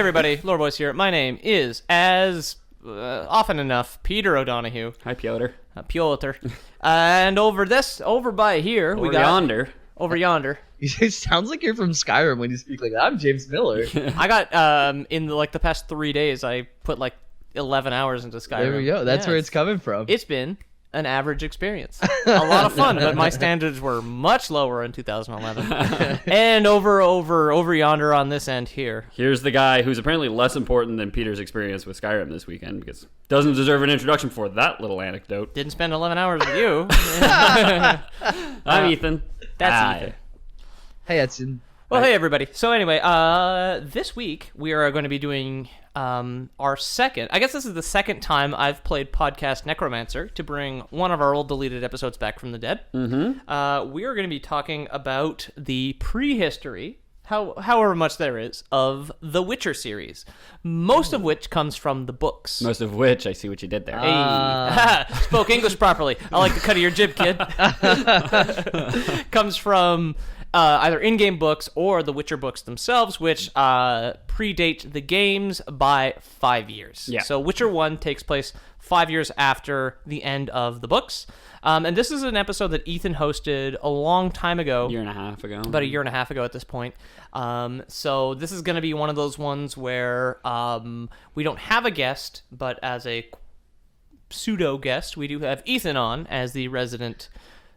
everybody, Lore Boys here. My name is, as often enough, Peter O'Donohue. Hi, Piotr. Piotr. And over by here, we got... Yonder. Over yonder. It sounds like you're from Skyrim when you speak like that. I'm James Miller. I got, in the past 3 days, I put 11 hours into Skyrim. There we go. That's where it's coming from. It's been an average experience. A lot of fun, but my standards were much lower in 2011. And over yonder on this end here. Here's the guy who's apparently less important than Peter's experience with Skyrim this weekend because doesn't deserve an introduction for that little anecdote. Didn't spend 11 hours with you. I'm Ethan. That's Ethan. Hey, Edson. Well, hey, everybody. So anyway, this week we are going to be doing our second... I guess this is the second time I've played Podcast Necromancer to bring one of our old deleted episodes back from the dead. Mm-hmm. We are going to be talking about the prehistory, however much there is, of the Witcher series. Most of which comes from the books. Most of which, I see what you did there. Hey. Spoke English properly. I like the cut of your jib, kid. Comes from... either in-game books or the Witcher books themselves, which predate the games by 5 years. Yeah. So Witcher 1 takes place 5 years after the end of the books. And this is an episode that Ethan hosted a long time ago. A year and a half ago. About a year and a half ago at this point. So this is going to be one of those ones where we don't have a guest, but as a pseudo guest, we do have Ethan on as the resident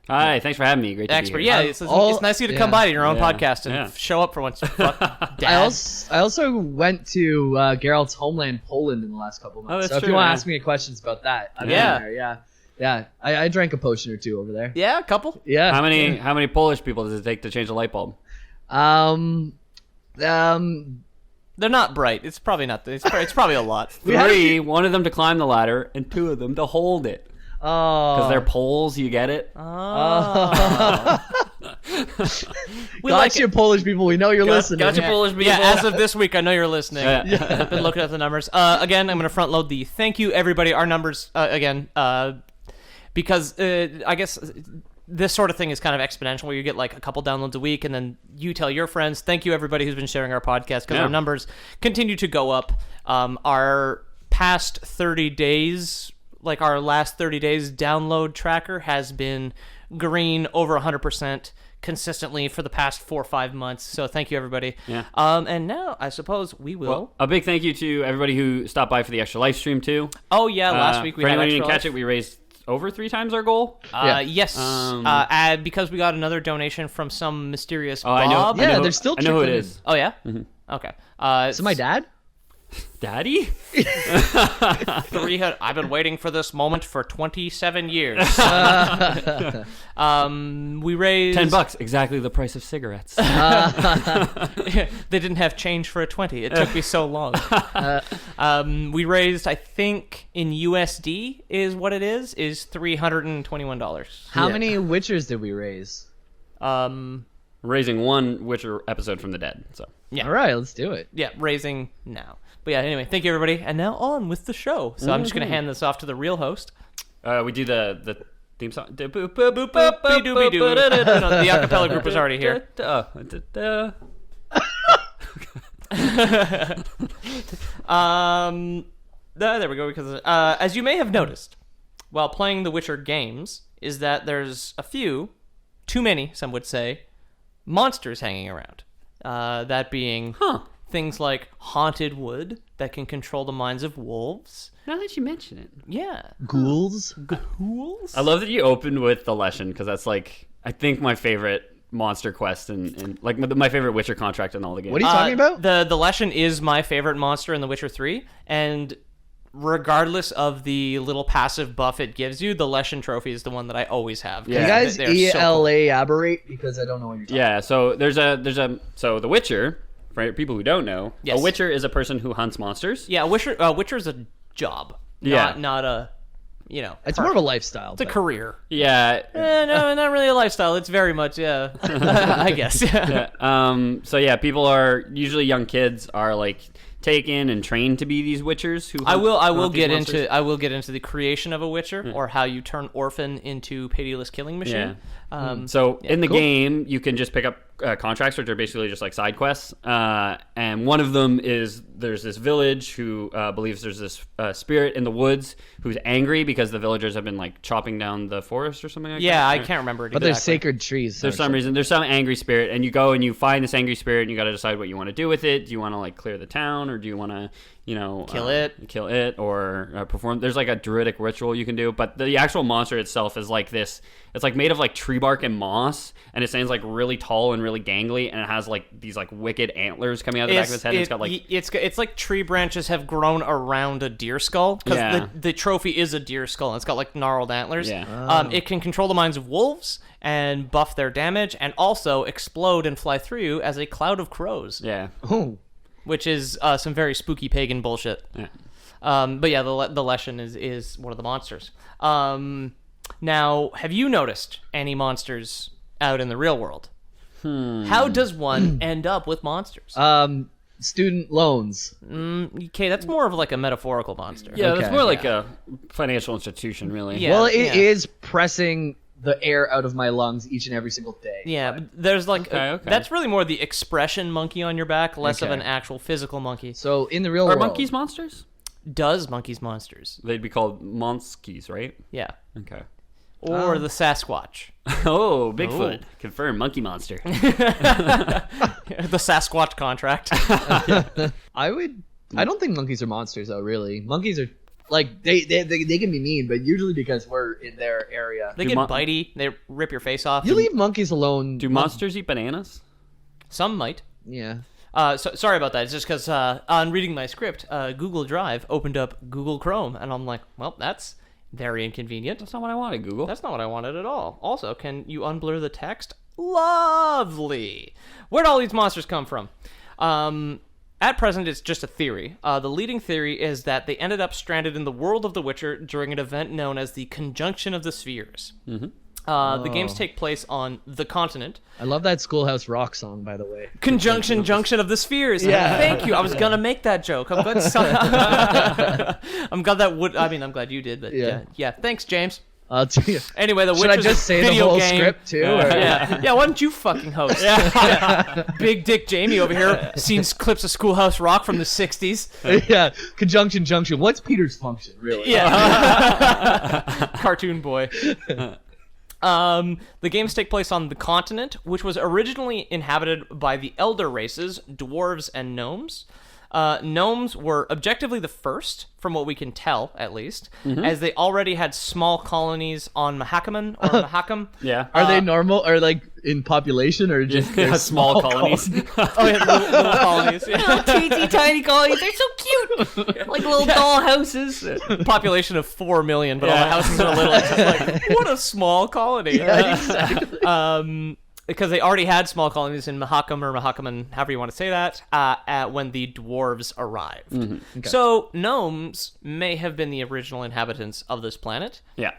Hi, thanks for having me. Great to expert. be here. Yeah, it's nice of you to come by to your own podcast and show up for once. Fuck, Dad. I also went to Geralt's homeland, Poland, in the last couple months. that's so if true, you want to yeah. ask me questions about that, I'm Yeah. there. Yeah. I drank a potion or two over there. Yeah, a couple. Yeah. How many Polish people does it take to change a light bulb? They're not bright. It's probably not. It's probably a lot. Three, one of them to climb the ladder, and two of them to hold it. Oh. Because they're poles, you get it? We like Gotcha, Polish people. We know you're listening. Gotcha, Polish people. Yeah, as of this week, I know you're listening. Yeah. I've been looking at the numbers. Again, I'm going to front load the thank you, everybody. Our numbers, because I guess this sort of thing is kind of exponential where you get a couple downloads a week and then you tell your friends. Thank you, everybody who's been sharing our podcast because our numbers continue to go up. Our past 30 days, our last 30 days download tracker has been green over 100%. Consistently for the past 4 or 5 months, so thank you, everybody. Yeah. And now I suppose we will. Well, a big thank you to everybody who stopped by for the extra live stream too. Oh yeah, last week we for had anyone who extra didn't catch it, we raised over 3 times our goal. Yes. And because we got another donation from some mysterious I know. Bob. Yeah, they're still I know who it trickling is. Oh yeah. Okay. Is it my dad? Daddy? 300. I've been waiting for this moment for 27 years. We raised $10, exactly the price of cigarettes. They didn't have change for a 20. It took me so long. We raised, I think, in USD is what it is $321. How many Witchers did we raise? Raising one Witcher episode from the dead. So Yeah. All right, let's do it. Yeah, raising now. But yeah, anyway, thank you, everybody. And now on with the show. So I'm just going to hand this off to the real host. we do the theme song. The The acapella group is already here. There we go. Because as you may have noticed, while playing the Witcher games, is that there's a few, too many, some would say, monsters hanging around. That being things like haunted wood that can control the minds of wolves. Now that you mention it. Yeah. Ghouls? Ghouls? I love that you opened with the Leshen because that's I think my favorite monster quest and my favorite Witcher contract in all the games. What are you talking about? The Leshen is my favorite monster in The Witcher 3, and regardless of the little passive buff it gives you, the Leshen trophy is the one that I always have. Yeah. You guys They're so cool. elaborate because I don't know what you're talking about. Yeah, so so the Witcher, for people who don't know, Yes. a Witcher is a person who hunts monsters. Yeah, Witcher is a job. Not a, It's more of a lifestyle. It's a career. Yeah. No, not really a lifestyle. It's very much, I guess. Yeah. So yeah, people are usually young kids are taken and trained to be these Witchers who I will hunt these get monsters. into the creation of a Witcher or how you turn orphan into pitiless killing machine. So in the cool. game, you can just pick up contracts, which are basically just like side quests. And one of them is there's this village who believes there's this spirit in the woods who's angry because the villagers have been like chopping down the forest or something like that. Yeah, I can't remember it But exactly. there's sacred trees. There's some reason, there's some angry spirit, and you go and you find this angry spirit, and you got to decide what you want to do with it. Do you want to like clear the town, or do you want to, kill it, or perform? There's like a druidic ritual you can do, but the actual monster itself is like this. It's like made of like tree bark and moss, and it stands like really tall and really gangly, and it has like these like wicked antlers coming out of the back of its head. And it's got like it's like tree branches have grown around a deer skull because the trophy is a deer skull and it's got like gnarled antlers. Yeah. It can control the minds of wolves and buff their damage, and also explode and fly through you as a cloud of crows. yeah. Oh. Which is some very spooky pagan bullshit. Yeah. But yeah, the Leshen is one of the monsters. Now, have you noticed any monsters out in the real world? How does one end up with monsters? Student loans. Okay, that's more of like a metaphorical monster. Yeah, Okay. that's more like a financial institution, really. Yeah. Well, it is pressing the air out of my lungs each and every single day. Yeah, but there's like Okay. that's really more the expression monkey on your back, less of Okay. an actual physical monkey. So in the real Are world, monkeys monsters? Does monkeys monsters? They'd be called monskies, right? Yeah, Okay. or the Sasquatch. Oh, Bigfoot. Confirmed. Monkey monster. The Sasquatch contract. I don't think monkeys are monsters though. Really, monkeys are like they can be mean, but usually because we're in their area. They Do get mon- bitey. They rip your face off. You leave monkeys alone. Do monsters eat bananas? Some might. Yeah. Sorry about that. It's just because on reading my script, Google Drive opened up Google Chrome, and I'm like, well, that's very inconvenient. That's not what I wanted, Google. That's not what I wanted at all. Also, can you unblur the text? Lovely. Where'd all these monsters come from? At present, it's just a theory. The leading theory is that they ended up stranded in the world of The Witcher during an event known as the Conjunction of the Spheres. Mm-hmm. The games take place on the continent. I love that Schoolhouse Rock song, by the way. Junction of the Spheres. Yeah. Thank you. I was gonna make that joke. I'm glad. I'm glad that would. I mean, I'm glad you did. But yeah. Thanks, James. Anyway, the Should I Witcher's just say the video whole game. script too? Or? Yeah. Why don't you fucking host? Yeah. Big Dick Jamie over here. Seen clips of Schoolhouse Rock from the '60s. Yeah. Conjunction junction. What's Peter's function, really? Yeah. Cartoon boy. The games take place on the continent, which was originally inhabited by the elder races, dwarves and gnomes. Gnomes were objectively the first, from what we can tell, at least, as they already had small colonies on Mahakaman or Mahakam. Yeah. Are they normal or like in population or just they're small colonies. Oh, yeah, little colonies. Yeah. Teeny tiny colonies. They're so cute. Like little doll houses. Population of 4 million, but all the houses are little. It's just like, what a small colony. Yeah, exactly. Because they already had small colonies in Mahakam or Mahakaman, however you want to say that, when the dwarves arrived. Mm-hmm. So gnomes may have been the original inhabitants of this planet. Yeah.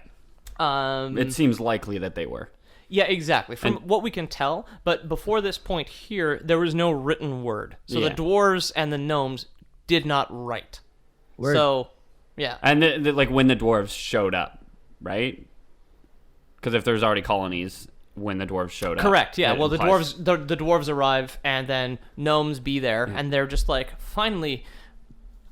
It seems likely that they were. Yeah, exactly. From what we can tell, but before this point here, there was no written word. So the Yeah. dwarves and the gnomes did not write. Word. So, yeah. And like when the dwarves showed up, right? Because if there's already colonies when the dwarves showed up. Correct. Yeah. it Well, the implies- dwarves arrive, and then gnomes be there, and they're just like, finally,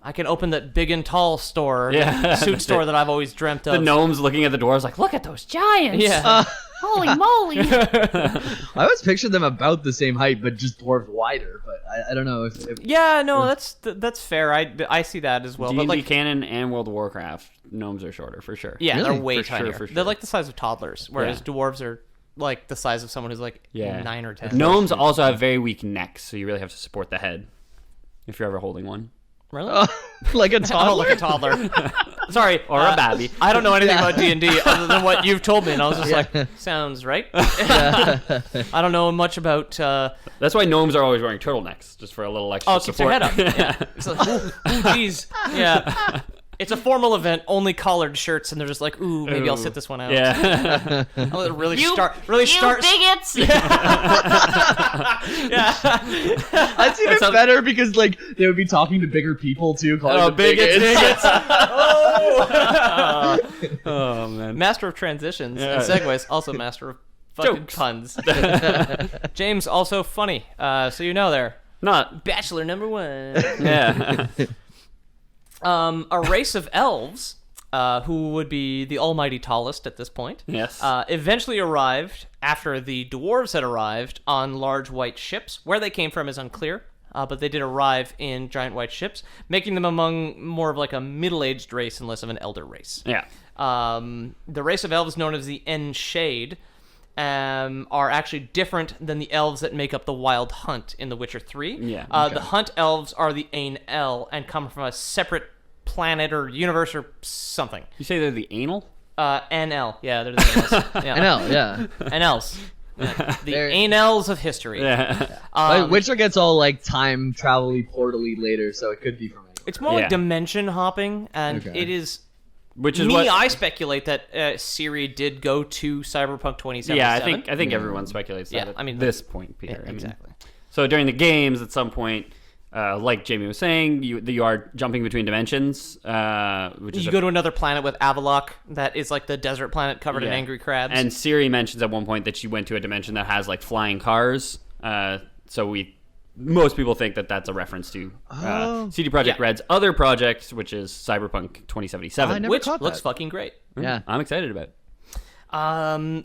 I can open that big and tall store, Yeah. suit store that I've always dreamt of. the gnomes looking at the dwarves like, look at those giants. Yeah. Holy moly. I always pictured them about the same height, but just dwarves wider. But I don't know if Yeah. No, that's fair. I see that as well. D&D But like, canon and World of Warcraft, gnomes are shorter for sure. yeah, Really? they're way For sure, tinier. for sure. They're like the size of toddlers, whereas Yeah. dwarves are like the size of someone who's like Yeah. 9 or 10. Gnomes also have very weak necks, so you really have to support the head if you're ever holding one. Really? like a Oh, toddler. like a toddler. Sorry, Or a babby. I don't know anything about D&D other than what you've told me, and I was just like, sounds right. I don't know much about. That's why gnomes are always wearing turtlenecks, just for a little extra Oh, it keeps their support. head up. Yeah. It's like, ooh, geez. Yeah. It's a formal event, only collared shirts, and they're just like, ooh, maybe I'll sit this one out. Yeah. I'll really You start. bigots. That's even better because like they would be talking to bigger people too. Calling them bigots. Oh man. Master of transitions Yeah. and segues, also master of Fucking puns. James, also funny. So you know there. Not Bachelor number 1. yeah. A race of elves, who would be the almighty tallest at this point. Yes. Eventually arrived after the dwarves had arrived on large white ships. Where they came from is unclear, but they did arrive in giant white ships, making them among more of like a middle-aged race and less of an elder race. Yeah. The race of elves known as the En-Shade are actually different than the elves that make up the Wild Hunt in The Witcher 3. Yeah, The Hunt elves are the Ain-El and come from a separate planet or universe or something. You say they're the anal? N-L. Yeah, they're the Ain-Els. Yeah. NL, yeah. Ain-Els. Yeah. The They're- Ain-Els of history. Yeah. Witcher gets all like time travel-y, portal-y later, so it could be from anywhere. It's more Yeah. like dimension hopping, and Okay. it is... Which is Me, what I speculate that Ciri did go to Cyberpunk 2077. Yeah, I think everyone speculates that Yeah, at I mean, this point, Peter. Yeah, I mean, exactly. so during the games, at some point, like Jamie was saying, you are jumping between dimensions, which is You go to another planet with Avalok that is like the desert planet covered in angry crabs. And Ciri mentions at one point that she went to a dimension that has like flying cars. So most people think that that's a reference to CD Projekt Red's other project, which is Cyberpunk 2077. I never which caught looks that. fucking great. Yeah. I'm excited about it.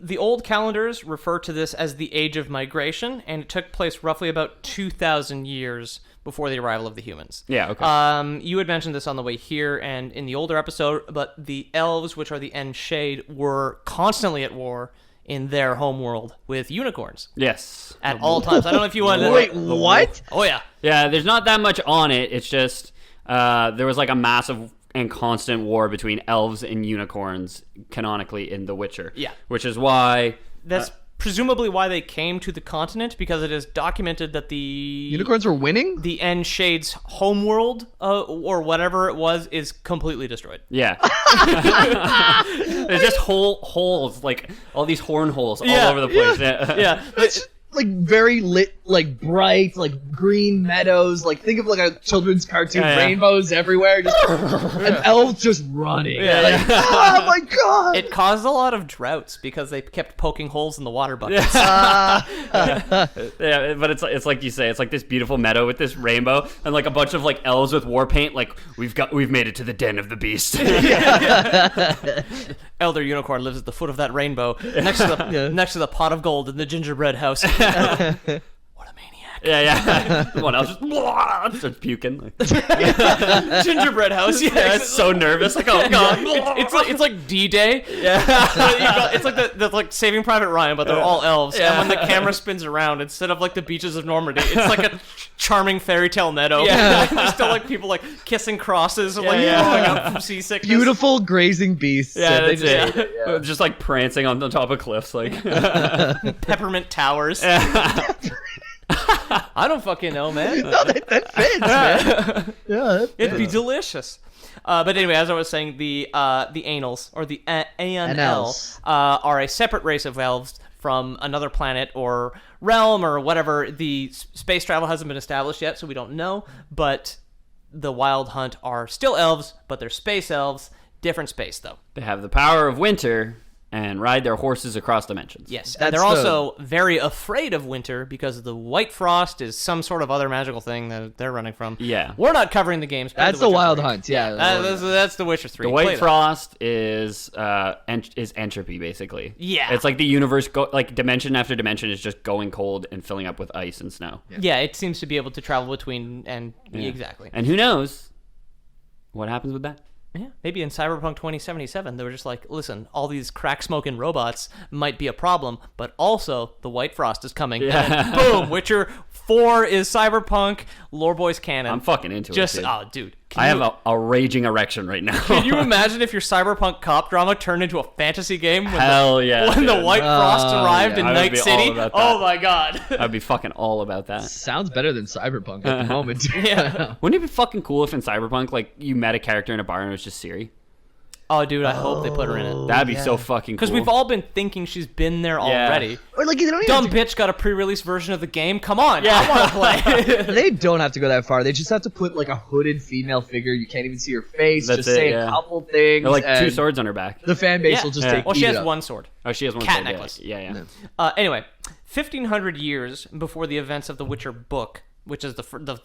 The old calendars refer to this as the Age of Migration, and it took place roughly about 2,000 years before the arrival of the humans. Yeah, okay. You had mentioned this on the way here and in the older episode, but the elves, which are the En-Shade, were constantly at war in their homeworld with unicorns Yes. at all times. I don't know if you want to... Wait, what? Oh, yeah. Yeah, there's not that much on it. It's just there was like a massive and constant war between elves and unicorns canonically in The Witcher. Yeah. Which is why... That's presumably why they came to the continent, because it is documented that the Unicorns were winning? the En-Shade's homeworld, or whatever it was, is completely destroyed. Yeah. There's just holes, like all these horn holes all over the place. Yeah. Yeah. It's like very lit, like bright, like green meadows. Like think of like a children's cartoon, Yeah. rainbows everywhere. Just an elf just running. Yeah, Like, yeah. oh my god! It caused a lot of droughts because they kept poking holes in the water buckets. Yeah, but it's like you say, it's like this beautiful meadow with this rainbow and like a bunch of like elves with war paint. Like we've made it to the den of the beast. Elder Unicorn lives at the foot of that rainbow, next to the pot of gold in the gingerbread house. What a maniac! Yeah. One else just starts puking. Like, Gingerbread house. yeah, it's so nervous. Like, oh god. It's like D-Day. Yeah. It's like the like Saving Private Ryan, but they're all elves. Yeah. And when the camera spins around, instead of like the beaches of Normandy, it's like a charming fairy tale meadow. Yeah. There's still like people like kissing crosses, like yeah. growing up from seasickness. Beautiful grazing beasts. Yeah, they that's just it. yeah. Just like prancing on the top of cliffs, like. Peppermint towers. I don't fucking know, man. No, that fits, man. Yeah, It'd be delicious. But anyway, as I was saying, the Ain-Els, or the Ain-El, Ain-Els. are a separate race of elves from another planet or realm or whatever. The space travel hasn't been established yet, so we don't know. But the Wild Hunt are still elves, but they're space elves. Different space, though. They have the power of winter and ride their horses across dimensions. Yes, That's and they're the- also very afraid of winter because the White Frost is some sort of other magical thing that they're running from. Yeah. We're not covering the games. Play That's The the Witcher Wild 3. Hunt. Yeah, That's The Witcher 3. The Play White that. Frost is entropy, basically. Yeah. It's like the universe, like dimension after dimension is just going cold and filling up with ice and snow. Yeah, it seems to be able to travel between and Yeah. exactly. And who knows what happens with that? Yeah, maybe in Cyberpunk 2077 they were just like, listen, all these crack smoking robots might be a problem, but also the White Frost is coming. Yeah. And then, boom, Witcher 4 is Cyberpunk, Lore Boys canon. I'm fucking into just, it. Dude. oh, dude. I have a raging erection right now. Can you imagine if your cyberpunk cop drama turned into a fantasy game when Hell yeah. when the dude. White Frost arrived in I would Night be all City? about that. Oh my god. I'd be fucking all about that. sounds better than Cyberpunk at the moment. Yeah. Wouldn't it be fucking cool if in Cyberpunk, like, you met a character in a bar and it was just Ciri? Oh, dude, I hope they put her in it. That'd be so fucking cool. Because we've all been thinking she's been there already. Or like, they don't Dumb even bitch got a pre-release version of the game. Come on, I want to play. they don't have to go that far. They just have to put like a hooded female figure. You can't even see her face. That's just it, say yeah. a couple things. Or like and 2 swords on her back. The fan base will just take. Well, she eat has it up. one sword. Oh, she has one Cat sword. necklace. Yeah. Anyway, 1,500 years before the events of the Witcher book, which is the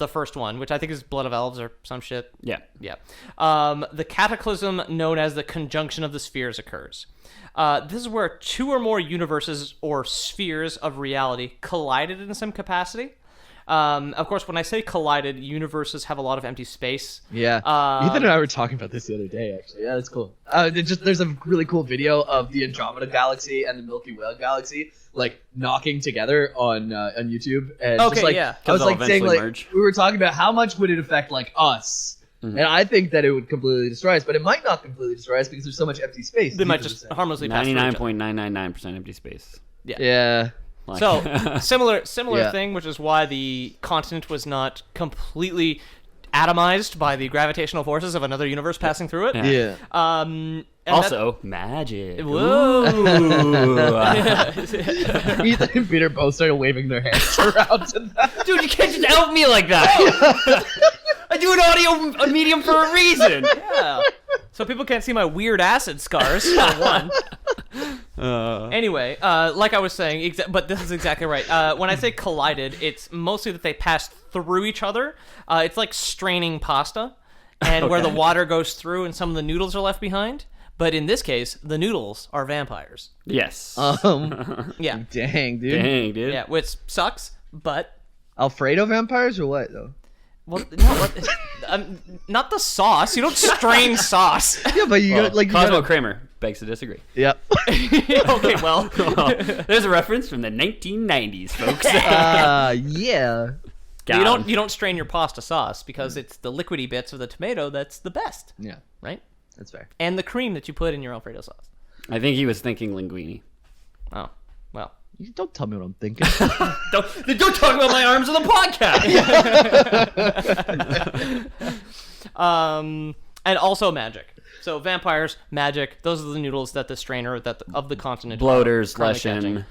first one, which I think is Blood of Elves or some shit. Yeah. Yeah. The cataclysm known as the Conjunction of the Spheres occurs. This is where 2 or more universes or spheres of reality collided in some capacity. Of course, when I say collided, universes have a lot of empty space. Yeah. Ethan and I were talking about this the other day, actually. Yeah, that's cool. There's a really cool video of the Andromeda Galaxy and the Milky Way Galaxy like knocking together on YouTube. And Okay, just, like, yeah. I was like saying like merge. we were talking about how much would it affect like us. And I think that it would completely destroy us, but it might not completely destroy us because there's so much empty space. They might just harmlessly pass through each other. 99.999% empty space. Yeah. Like, So similar Yeah. thing, which is why the continent was not completely atomized by the gravitational forces of another universe passing through it. Yeah. And also, magic. Whoa! Ethan and Peter both started waving their hands around to that. Dude, you can't just out me like that. I do an audio medium for a reason. Yeah. So people can't see my weird acid scars, for one. Anyway, like I was saying, but this is exactly right. When I say collided, it's mostly that they passed through each other. It's like straining pasta, and where the water goes through and some of the noodles are left behind. But in this case, the noodles are vampires. Yes. Yeah. Dang, dude. Dang, dude. Yeah, which sucks, but... Alfredo vampires or what, though? Well, no, not the sauce. You don't strain sauce. Yeah, but you got like... Cosmo Kramer begs to disagree. Yep. Okay, well... There's a reference from the 1990s, folks. Yeah. You don't strain your pasta sauce because it's the liquidy bits of the tomato that's the best, Yeah, right? that's fair. And the cream that you put in your Alfredo sauce. I think he was thinking linguine. Oh, well. You don't tell me what I'm thinking. Don't talk about my arms on the podcast. And also magic. So vampires, magic. Those are the noodles that the strainer of the continent. Bloaters, currently Leshen. catching.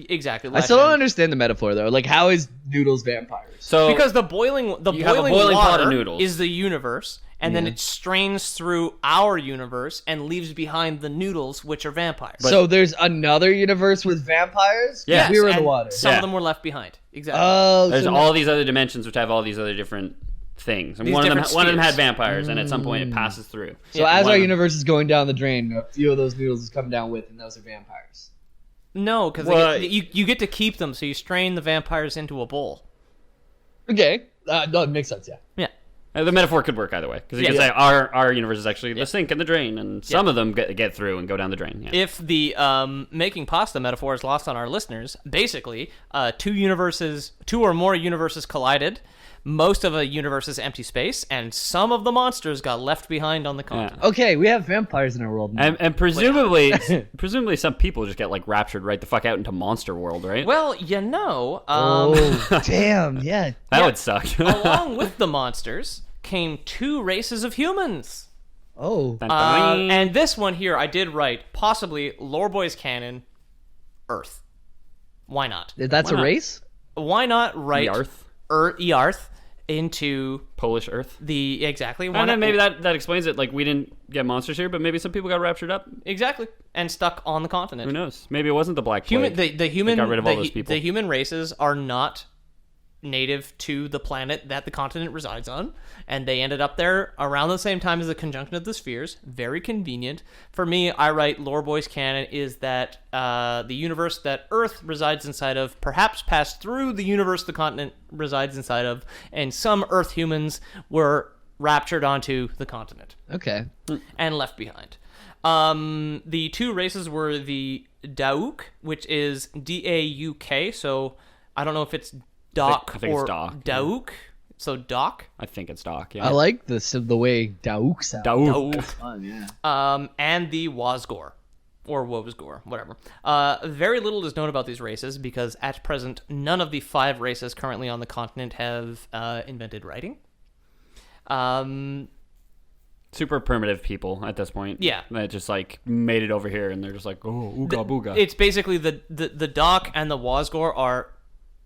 Exactly. I still don't Leshen. understand the metaphor though. Like, how is noodles vampires? So Because the boiling You have a boiling pot water of noodles. is the universe, and then it strains through our universe and leaves behind the noodles, which are vampires. So there's another universe with vampires? Yeah. We were in the and water. Some Yeah. of them were left behind. Exactly. Oh, there's so all these other dimensions which have all these other different things. And These one of them different had spheres. vampires, and at some point it passes through. So as One our of them- universe is going down the drain, a few of those noodles is coming down with, and those are vampires. No, because Well, you get to keep them, so you strain the vampires into a bowl. Okay. No, it makes sense, yeah. Yeah. The metaphor could work either way, because you could say our universe is actually the sink and the drain, and some of them get through and go down the drain. Yeah. If the making pasta metaphor is lost on our listeners, basically, 2 or more universes collided. Most of a universe is empty space, and some of the monsters got left behind on the continent. Okay, we have vampires in our world now. And presumably, presumably some people just get like raptured right the fuck out into monster world, right? Well, you know, oh, damn, yeah. That would suck. along with the monsters came 2 races of humans. Oh. And this one here, I did write, possibly Lore Boys canon, Earth. Why not? That's Why a not? race? Why not write Earth? Earth into Polish Earth. the exactly? Why And not? then maybe that explains it. Like we didn't get monsters here, but maybe some people got raptured up. exactly and stuck on the continent. Who knows? Maybe it wasn't the Black Plague. The human got rid of all those people. The human races are not native to the planet that the continent resides on, and they ended up there around the same time as the conjunction of the spheres. Very convenient for me. I write Lore Boys canon is that the universe that Earth resides inside of perhaps passed through the universe the continent resides inside of, and some Earth humans were raptured onto the continent Okay. and left behind. The 2 races were the Dauk, which is Dauk, so I don't know if it's Doc I think it's or Doc, Dauk. So Doc. I think it's Doc. Yeah. I like the way Dauk sounds. Dauk. That's fun, yeah. And the Wazgor, or Wozgor, whatever. Very little is known about these races because at present, none of the 5 races currently on the continent have invented writing. super primitive people at this point. Yeah. That just like made it over here, and they're just like, oh, ooga booga. It's basically the Doc and the Wasgor are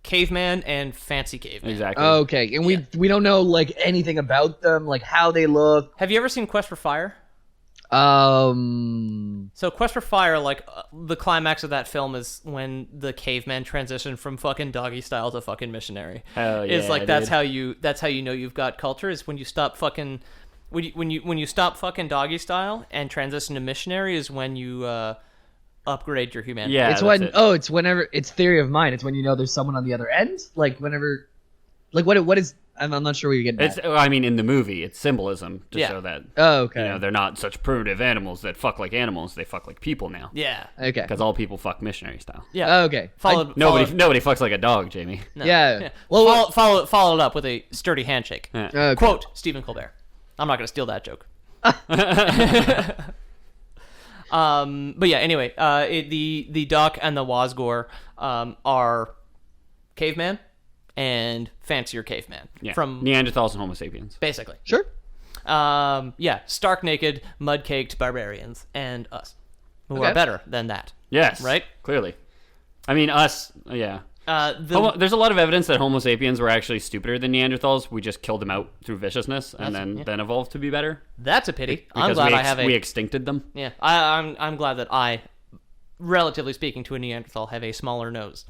caveman and fancy caveman. Exactly. Okay, and we don't know like anything about them, like how they look. Have you ever seen Quest for Fire? So Quest for Fire, like the climax of that film is when the caveman transition from fucking doggy style to fucking missionary. Hell yeah, It's like dude. that's how you know you've got culture, is when you stop fucking when you stop fucking doggy style and transition to missionary is when you upgrade your humanity. Yeah, It's that's when it. it's whenever it's theory of mind. It's when you know there's someone on the other end. Like whenever, like what is? I'm not sure what you're getting It's. at. I mean, in the movie, it's symbolism to Yeah. show that Oh, okay. you know they're not such primitive animals that fuck like animals. They fuck like people now. Yeah. Okay. Because all people fuck missionary style. Yeah. Okay. Nobody fucks like a dog, Jamie. No. Yeah. Well, Well, follow it up with a sturdy handshake. Yeah. Okay. Quote Stephen Colbert. I'm not going to steal that joke. But yeah, anyway, the Doc and the Wasgor are caveman and fancier caveman. Yeah. From Neanderthals and Homo sapiens. basically. Sure. Yeah, stark naked, mud-caked barbarians and us, who Okay. are better than that. Yes. Right? Clearly. I mean, us. Yeah. There's a lot of evidence that Homo sapiens were actually stupider than Neanderthals. We just killed them out through viciousness and then evolved to be better. That's a pity. I'm Because glad I have a... we extincted them. Yeah, I'm glad that I, relatively speaking to a Neanderthal, have a smaller nose.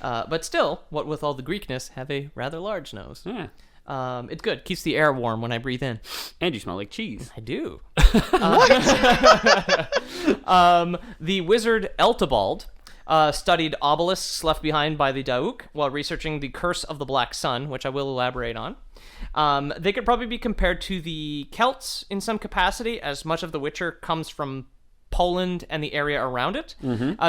But still, what with all the Greekness, have a rather large nose. Yeah. It's good. Keeps the air warm when I breathe in. And you smell like cheese. I do. The wizard Eltebald studied obelisks left behind by the Dauk while researching the Curse of the Black Sun, which I will elaborate on. They could probably be compared to the Celts in some capacity, as much of The Witcher comes from Poland and the area around it.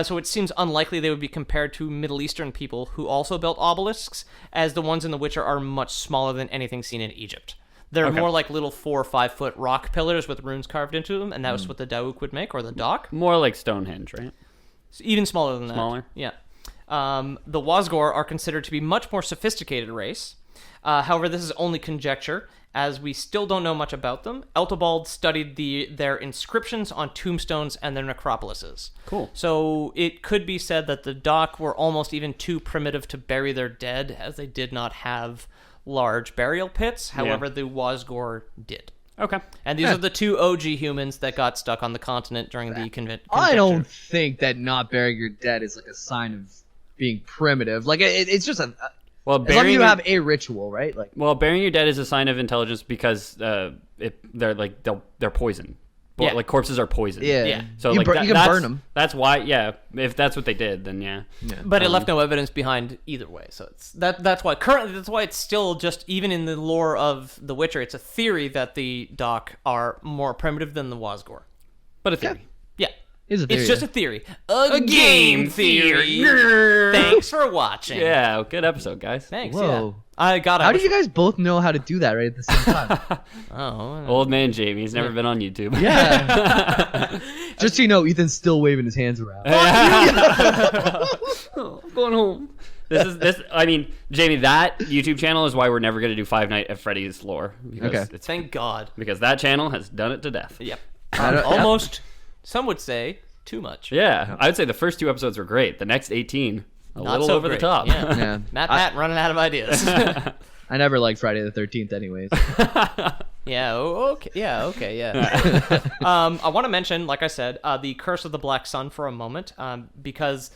So it seems unlikely they would be compared to Middle Eastern people who also built obelisks, as the ones in The Witcher are much smaller than anything seen in Egypt. They're more like little 4 or 5 foot rock pillars with runes carved into them, and that was what the Dauk would make, or the Doc. More like Stonehenge, right? Even smaller than that. Smaller? Yeah. The Wasgor are considered to be much more sophisticated race. However, this is only conjecture, as we still don't know much about them. Eltebald studied their inscriptions on tombstones and their necropolises. Cool. So it could be said that the Doc were almost even too primitive to bury their dead, as they did not have large burial pits. However, the Wasgor did. Okay. And these are the 2 OG humans that got stuck on the continent during the convention. I don't think that not burying your dead is like a sign of being primitive. Like it's just a. Well, As long as you have a ritual, right? Like. Well, burying your dead is a sign of intelligence because they're poison. Yeah. Like corpses are poison. Yeah. Yeah. So you like can that's, burn them. That's why. Yeah. If that's what they did, then yeah. But it left no evidence behind either way. So it's that's why it's still just, even in the lore of The Witcher, it's a theory that the Doc are more primitive than the Wasgor. But a theory. Yeah. It's a theory, It's just a theory. A game theory. Thanks for watching. Yeah. Good episode, guys. Thanks. Whoa. Yeah. How do you guys both know how to do that right at the same time? Oh. Old man Jamie. He's never been on YouTube. Yeah. Just so you know, Ethan's still waving his hands around. I'm going home. I mean, Jamie, that YouTube channel is why we're never going to do Five Nights at Freddy's lore. Okay. Thank God. Because that channel has done it to death. Yep. don't- Almost. Some would say too much. Yeah. I would say the first 2 episodes were great. The next 18, a Not little so over great. the top. Yeah. Yeah. Matt running out of ideas. I never liked Friday the 13th anyways. Yeah, okay. Yeah. I want to mention, like I said, the Curse of the Black Sun for a moment, because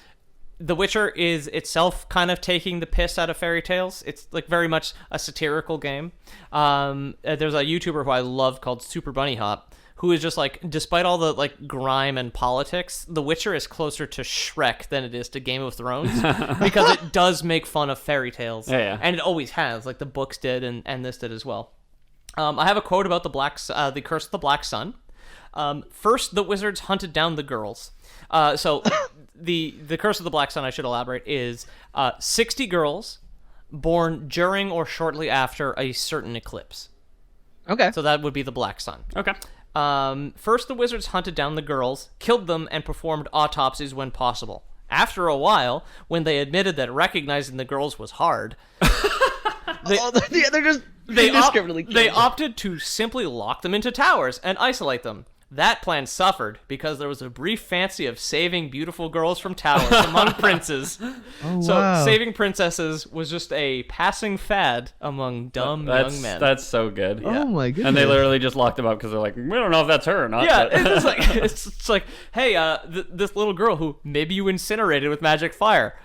The Witcher is itself kind of taking the piss out of fairy tales. It's like very much a satirical game. There's a YouTuber who I love called Super Bunny Hop, who is just like, despite all the like grime and politics, The Witcher is closer to Shrek than it is to Game of Thrones, because it does make fun of fairy tales. Yeah. And it always has, like the books did, and this did as well. I have a quote about the Curse of the Black Sun. First, the wizards hunted down the girls. So the Curse of the Black Sun, I should elaborate, is 60 girls born during or shortly after a certain eclipse. Okay. So that would be the Black Sun. Okay. First, the wizards hunted down the girls, killed them, and performed autopsies when possible. After a while, when they admitted that recognizing the girls was hard, they're just They opted to simply lock them into towers and isolate them. That plan suffered because there was a brief fancy of saving beautiful girls from towers among princes. Saving princesses was just a passing fad among dumb young men. That's so good. Oh my goodness. And they literally just locked them up because they're like, we don't know if that's her or not. Yeah, it's like, hey, this little girl who maybe you incinerated with magic fire,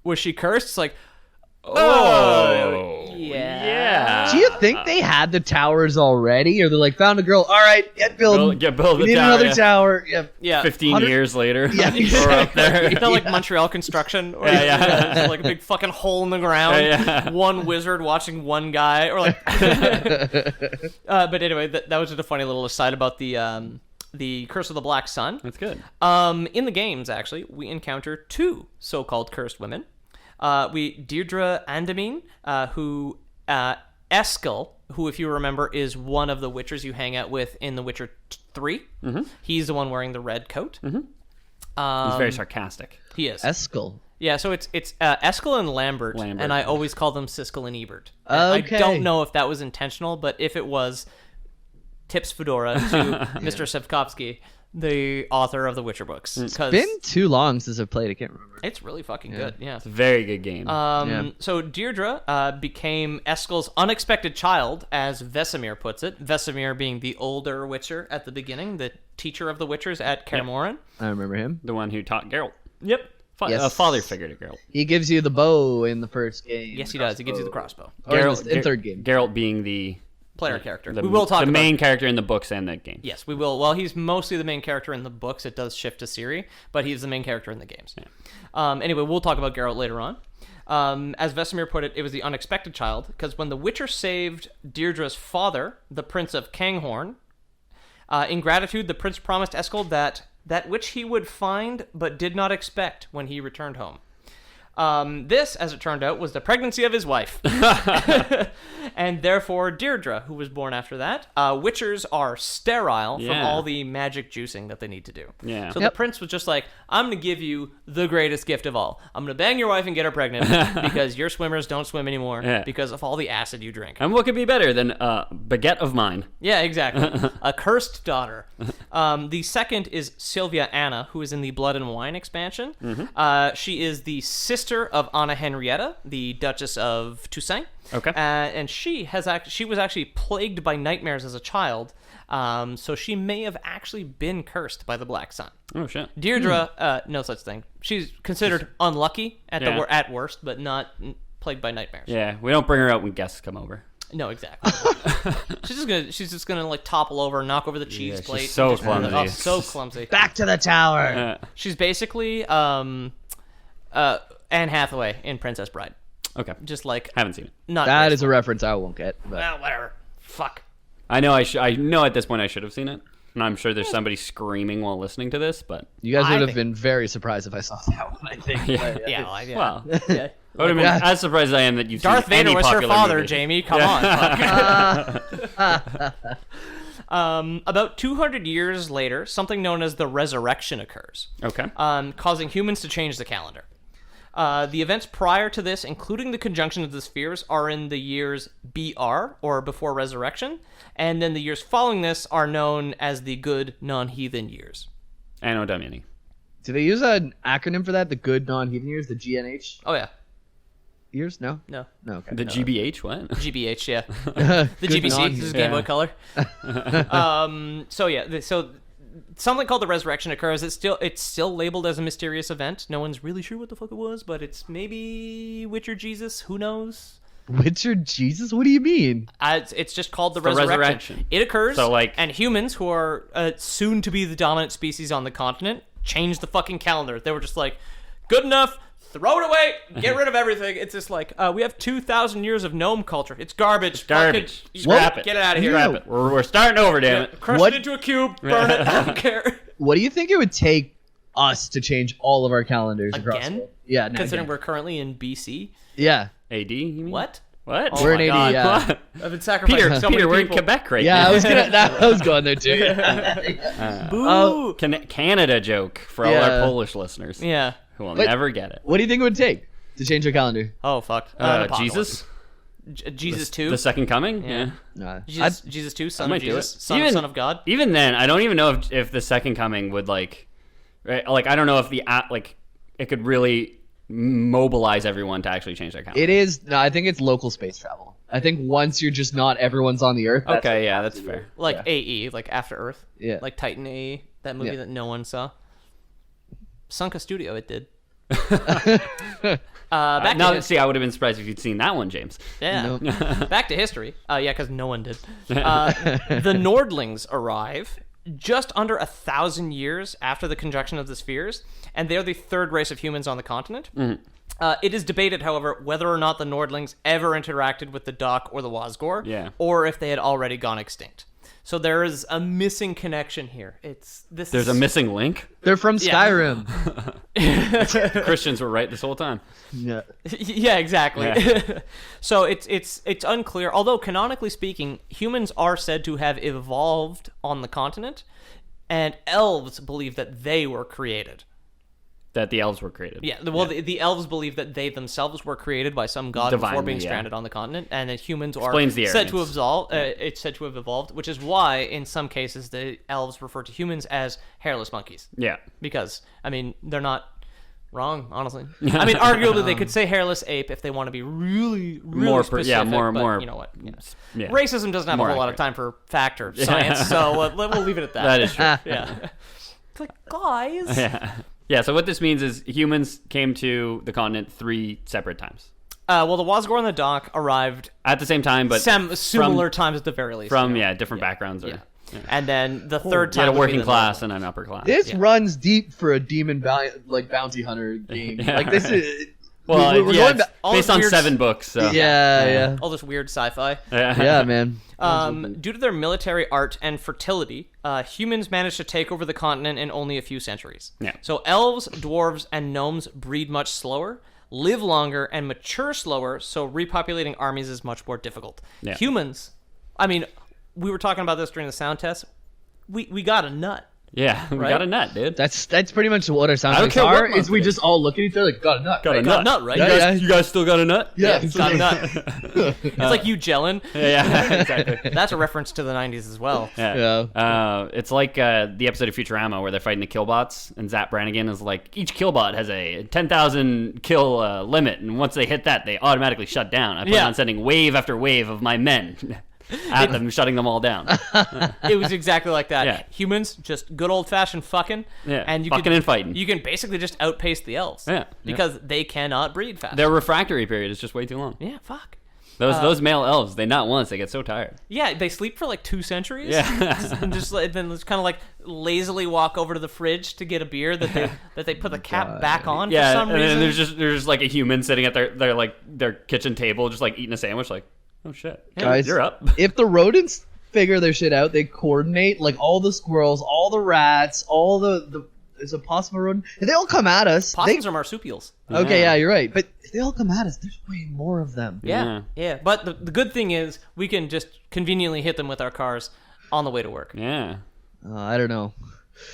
was she cursed? It's like, yeah. Do you think they had the towers already, or they're like, found a girl? All right, build the we need tower. Another tower. Yeah. 15 years later. Yeah, We're up there. They're like Montreal construction, or there's like a big fucking hole in the ground. One wizard watching one guy, or like. But anyway, that was just a funny little aside about the Curse of the Black Sun. That's good. In the games, actually, we encounter two so-called cursed women. Deirdre Andamine, who Eskel, who, if you remember, is one of the Witchers you hang out with in The Witcher 3. Mm-hmm. He's the one wearing the red coat. Mm-hmm. He's very sarcastic. He is. Eskel. Yeah, so it's Eskel and Lambert, and I always call them Siskel and Ebert. Okay. I don't know if that was intentional, but if it was, tips fedora to Mr. Sapkowski, the author of the Witcher books. It's been too long since I've played. I can't remember. It's really fucking good. Yeah, it's a very good game. So Deirdre became Eskel's unexpected child, as Vesemir puts it. Vesemir being the older Witcher at the beginning, the teacher of the Witchers at Kaer Morhen. I remember him. The one who taught Geralt. Yep. A father figure to Geralt. He gives you the bow in the first game. Yes, he does. He gives you the crossbow. In third game. Geralt being the player character. We will talk the about main character in the books and that game. Yes, we will. Well, he's mostly the main character in the books. It does shift to Ciri, but he's the main character in the games. Yeah. Anyway, we'll talk about Geralt later on. As Vesemir put it, it was the unexpected child, because when the Witcher saved Deirdre's father, the Prince of Kanghorn, in gratitude, the prince promised Eskel that which he would find but did not expect when he returned home. This, as it turned out, was the pregnancy of his wife. And therefore, Deirdre, who was born after that. Witchers are sterile from all the magic juicing that they need to do. Yeah. So the prince was just like, I'm going to give you the greatest gift of all. I'm going to bang your wife and get her pregnant because your swimmers don't swim anymore because of all the acid you drink. And what could be better than a baguette of mine? Yeah, exactly. A cursed daughter. The second is Sylvia Anna, who is in the Blood and Wine expansion. Mm-hmm. She is the sister of Anna Henrietta, the Duchess of Toussaint. Okay. And she was actually plagued by nightmares as a child, so she may have actually been cursed by the Black Sun. Oh shit. Deirdre, no such thing. She's considered unlucky at worst, but not plagued by nightmares. Yeah, we don't bring her out when guests come over. No, exactly. she's just gonna like topple over, knock over the cheese plate. She's so clumsy. Oh, so clumsy. Back to the tower. She's basically Anne Hathaway in Princess Bride. Okay. Just like haven't seen it. That is a reference I won't get. But. Well, whatever. Fuck. I know. I know at this point I should have seen it, and I'm sure there's somebody screaming while listening to this. But you guys would have been very surprised if I saw that one. I think. Yeah. Well, I mean, as surprised as I am that you've Darth seen Vader any was her popular father, movie. Jamie. Come on. About 200 years later, something known as the Resurrection occurs. Okay. Causing humans to change the calendar. The events prior to this, including the conjunction of the spheres, are in the years BR, or before resurrection, and then the years following this are known as the good non-heathen years. Anno Domini. Do they use an acronym for that? The good non-heathen years? The GNH Oh, yeah. years? No? No. Okay. The GBH, what? GBH, yeah. The GBC, this is Game Boy Color. So something called the Resurrection occurs. It's still labeled as a mysterious event. No one's really sure what the fuck it was, but it's maybe Witcher Jesus. Who knows? Witcher Jesus? What do you mean? It's just called the Resurrection. It occurs, so, like, and humans, who are soon to be the dominant species on the continent, change the fucking calendar. They were just like, good enough. Throw it away. Get rid of everything. It's just like, we have 2,000 years of gnome culture. It's garbage. Garbage. Scrap it. Get it out of here. Scrap it. We're starting over, damn it. Crush it into a cube. Burn it. I don't care. What do you think it would take us to change all of our calendars across the Again? world? Yeah. Considering we're currently in BC. Yeah. AD, you mean? What? What? Oh We're my in God. 80, yeah. What? I've been sacrificing so many Peter, we're in people. Quebec right Yeah, now. I was going there too. Boo. Canada joke for all our Polish listeners. Yeah. Who will Wait. never get it. What do you think it would take to change our calendar? Oh, fuck. An apocalypse. Jesus? Jesus 2. The Second Coming? Yeah. Nah. Jesus 2, Son might of do Jesus, it. Son of God. Even then, I don't even know if the Second Coming would like, right? Like, I don't know if it could really mobilize everyone to actually change their calendar. It is. No, I think it's local space travel. I think once you're just not everyone's on the Earth. Okay, yeah, that's fair. Like AE, like After Earth. Yeah. Like Titan AE, that movie that no one saw. Sunk a studio, it did. See, I would have been surprised if you'd seen that one, James. Yeah. Back to history. Yeah, because no one did. The Nordlings arrive just under 1,000 years after the conjunction of the spheres, and they are the third race of humans on the continent. It is debated, however, whether or not the Nordlings ever interacted with the Dock or the Wasgor, or if they had already gone extinct. So there is a missing connection here. There's a missing link? They're from Skyrim. Christians were right this whole time. Yeah. Yeah, exactly. Yeah. So it's unclear. Although canonically speaking, humans are said to have evolved on the continent, and elves believe that they were created. That the elves were created. Yeah, the elves believe that they themselves were created by some god before being stranded on the continent, and that humans are said to have evolved. It's said to have evolved, which is why in some cases the elves refer to humans as hairless monkeys. Yeah, because I mean they're not wrong, honestly. I mean, arguably they could say hairless ape if they want to be really more specific. But you know what? Yeah. Racism doesn't have a whole lot of time for fact or science, so we'll leave it at that. That is true. Yeah. It's like, guys. Yeah. Yeah, so what this means is humans came to the continent 3 separate times. Well, the Wasgor and the Dock arrived at the same time, but similar times at the very least. From different backgrounds. Or, And then the third time, you had a working class and an upper class. This runs deep for a demon bounty hunter game. Like this is. Well, we're going based on 7 books. So. Yeah. All this weird sci-fi. Yeah, man. Due to their military art and fertility, humans managed to take over the continent in only a few centuries. Yeah. So elves, dwarves, and gnomes breed much slower, live longer, and mature slower, so repopulating armies is much more difficult. Yeah. Humans, I mean, we were talking about this during the sound test. We got a nut. Yeah, we got a nut, dude. That's pretty much what our sound effects are. Is we just all look at each other like, got a nut. Got a nut, right? You guys still got a nut? Yeah, got a nut. It's like you gelling. Yeah, exactly. That's a reference to the 90s as well. Yeah. It's like the episode of Futurama where they're fighting the Killbots, and Zap Brannigan is like, each Killbot has a 10,000 kill limit, and once they hit that, they automatically shut down. I plan on sending wave after wave of my men at them, shutting them all down. It was exactly like that. Yeah. Humans, just good old-fashioned fucking. Yeah, and you fucking and fighting. You can basically just outpace the elves. Yeah. Because they cannot breed fast. Their refractory period is just way too long. Yeah, fuck. Those male elves, they not once, they get so tired. Yeah, they sleep for like 2 centuries. Yeah. and then just kind of like lazily walk over to the fridge to get a beer that they put the cap back on for some reason. And then there's like a human sitting at their kitchen table just like eating a sandwich like, oh shit, guys, you're up. If the rodents figure their shit out, they coordinate, like all the squirrels, all the rats, all the is a possum a rodent? If they all come at us, possums are marsupials. Okay, yeah, you're right. But if they all come at us, there's way more of them. Yeah. But the good thing is we can just conveniently hit them with our cars on the way to work. Yeah. I don't know.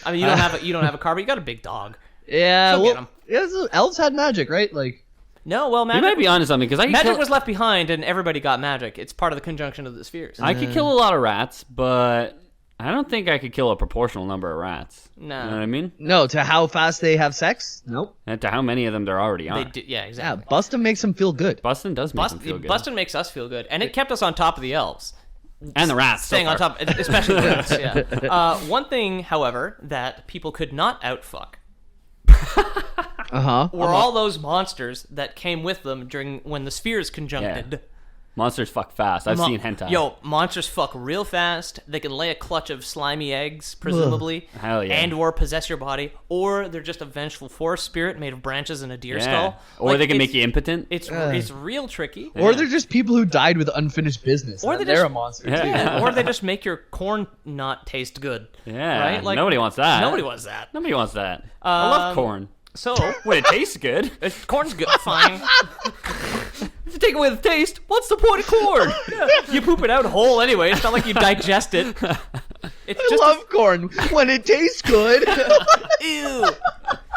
I mean, you don't have a car, but you got a big dog. Yeah. So get 'em. Yeah, so elves had magic, right? Like. No, well, magic. You might be onto something because magic was left behind, and everybody got magic. It's part of the conjunction of the spheres. I could kill a lot of rats, but I don't think I could kill a proportional number of rats. No, you know what I mean? No, to how fast they have sex. Nope. And to how many of them there already are. Yeah, exactly. Yeah, Bustin makes them feel good. Bustin does make them feel good. Bustin makes us feel good, and it kept us on top of the elves. And the rats. Staying on top, especially the rats, yeah. One thing, however, that people could not outfuck were all those monsters that came with them when the spheres conjuncted. Yeah. Monsters fuck fast. I've seen hentai. Yo, monsters fuck real fast. They can lay a clutch of slimy eggs, presumably. Hell yeah. And or possess your body. Or they're just a vengeful forest spirit made of branches and a deer skull. Or they can make you impotent. It's real tricky. Or they're just people who died with unfinished business. Or they're a monster. Yeah. Or they just make your corn not taste good. Yeah. Right? Like, nobody wants that. Nobody wants that. Nobody wants that. I love corn. So when it tastes good. Corn's good. Fine. If you take away the taste, what's the point of corn? You poop it out whole anyway. It's not like you digest it. I love corn when it tastes good. Ew.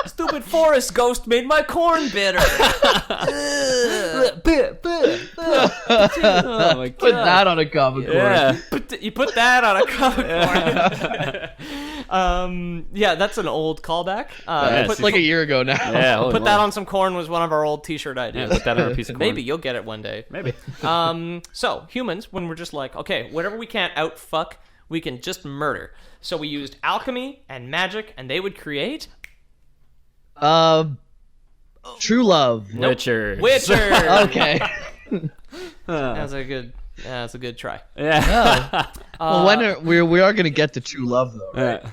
Stupid forest ghost made my corn bitter. too. Oh my god. Put that on a comic book. Yeah. You put that on a comic board. Yeah, that's an old callback. Yeah, It's like a year ago now. Yeah, holy Put that moly. on some corn was one of our old T-shirt Yeah, ideas. put that on a piece of corn. Maybe you'll get it one day. Maybe. So humans, when we're just like, okay, whatever we can't outfuck, we can just murder. So we used alchemy and magic, and they would create True Love. Witcher. Witcher. Okay. That's a good try. Yeah. Well, we are gonna get to True Love though, right?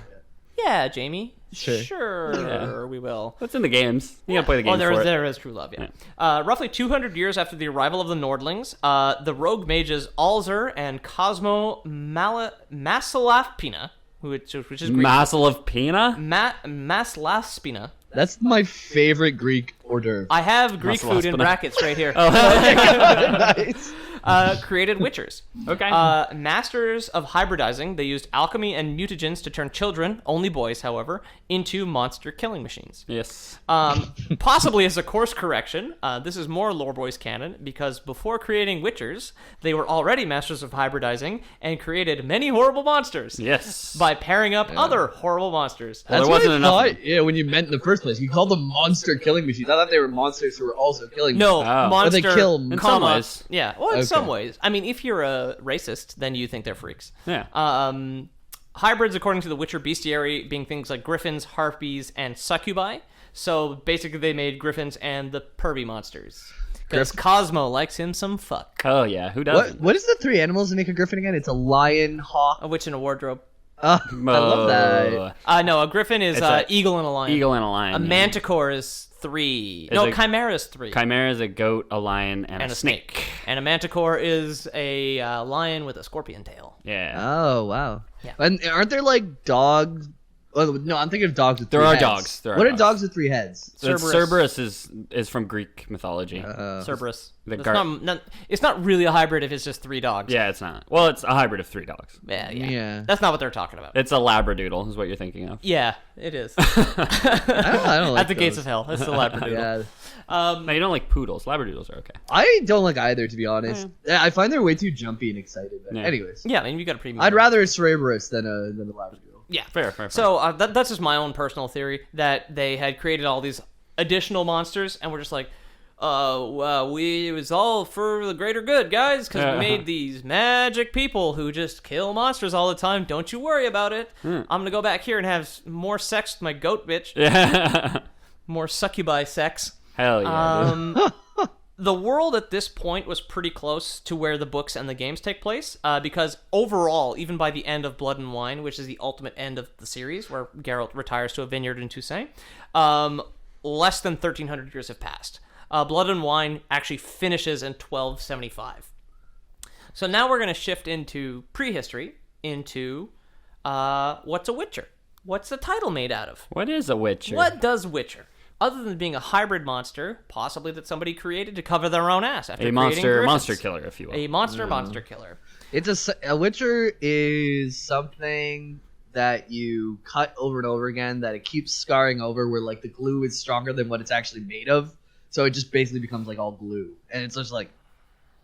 Yeah, Jamie. Sure. Sure, we will. What's in the games? You gotta play the games Oh, for it. there is true love, yeah. Roughly 200 years after the arrival of the Nordlings, the rogue mages Alzur and Cosmo Maslaspina, which is Greek. Maslaspina? Maslaspina. That's my favorite Greek hors d'oeuvre. I have Greek food in Maslaspina. brackets right here. Nice. Created witchers. Okay. Masters of hybridizing, they used alchemy and mutagens to turn children, only boys, however, into monster killing machines. Yes. Possibly as a course correction, this is more Lore Boys canon, because before creating witchers, they were already masters of hybridizing and created many horrible monsters. Yes. By pairing up other horrible monsters. Well, That's there what wasn't I enough of thought. Yeah, when you meant in the first place, you called them monster killing machines. I thought they were monsters who were also killing. No, Oh. monster. Or they kill In some comma, ways. Yeah, well, in some Okay. ways. I mean, if you're a racist, then you think they're freaks. Yeah. Hybrids, according to the Witcher bestiary, being things like griffins, harpies, and succubi. So basically, they made griffins and the pervy monsters. Because Cosmo likes him some fuck. Oh yeah. Who doesn't? What is the three animals that make a griffin again? It's a lion, hawk. A witch in a wardrobe. I love that. No, a griffin is It's a eagle and a lion. Eagle and a lion. A yeah. manticore is 3. No, a- chimera is 3. Chimera is a goat, a lion, and and a snake. And a manticore is a lion with a scorpion tail. Yeah. Oh wow. Yeah. And aren't there like dogs? Oh, no, I'm thinking of dogs with There three are heads. dogs. There are What dogs. are dogs with 3 heads? Cerberus is from Greek mythology. Cerberus. the It's gar- it's not really a hybrid if it's just 3 dogs. yeah, it's not. Well, it's a hybrid of 3 dogs. Yeah. Yeah. That's not what they're talking about. It's a labradoodle, is what you're thinking of. Yeah, it is. I don't like At the gates those. of hell. It's the labradoodle. Yeah. No, you don't like poodles. Labradoodles are okay. I don't like either, to be honest. I find they're way too jumpy and excited. But Yeah. anyways, Yeah, I mean, you got a pretty. I'd rather a Cerberus than a Labradoodle. Yeah, Fair. So that's just my own personal theory that they had created all these additional monsters, and we're just like, it was all for the greater good, guys, because we made these magic people who just kill monsters all the time. Don't you worry about it. I'm gonna go back here and have more sex with my goat bitch. Yeah. More succubi sex. Hell yeah. dude. The world at this point was pretty close to where the books and the games take place, because overall, even by the end of Blood and Wine, which is the ultimate end of the series, where Geralt retires to a vineyard in Toussaint, less than 1,300 years have passed. Blood and Wine actually finishes in 1275. So now we're going to shift into prehistory, into what's a Witcher? What's the title made out of? What is a Witcher? What does Witcher? Other than being a hybrid monster, possibly that somebody created to cover their own ass after A creating griffins. monster killer, if you will. A monster killer. It's a Witcher is something that you cut over and over again that it keeps scarring over, where like the glue is stronger than what it's actually made of, so it just basically becomes like all glue, and it's just like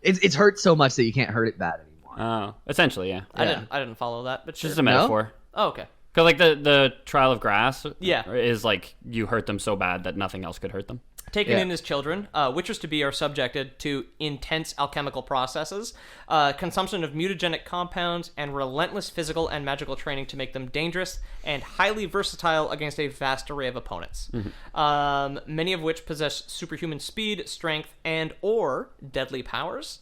it's hurt so much that you can't hurt it bad anymore. Oh, essentially, yeah. I didn't follow that, but It's sure. just a metaphor. Oh, okay. Because like the Trial of Grass, Yeah. is like you hurt them so bad that nothing else could hurt them. Taken Yeah. in as children, Witchers to be are subjected to intense alchemical processes, consumption of mutagenic compounds, and relentless physical and magical training to make them dangerous and highly versatile against a vast array of opponents. Many of which possess superhuman speed, strength, and or deadly powers.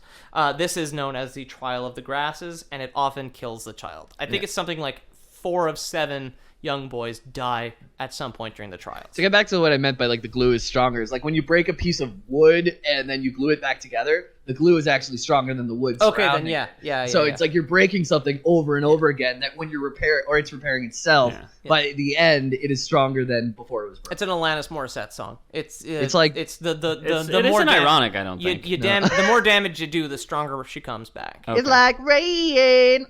This is known as the Trial of the Grasses, and it often kills the child. I think it's something like 4 of 7 young boys die at some point during the trials. To get back to what I meant by like the glue is stronger, is like when you break a piece of wood and then you glue it back together, the glue is actually stronger than the wood. Okay, then surrounding yeah. it. So it's like you're breaking something over and over again that when you it's repairing itself, Yeah. by the end it is stronger than before it was broken. It's an Alanis Morissette song. It's like- it's the It more isn't ironic, I don't You, think. the more damage you do, the stronger she comes back. Okay. It's like rain.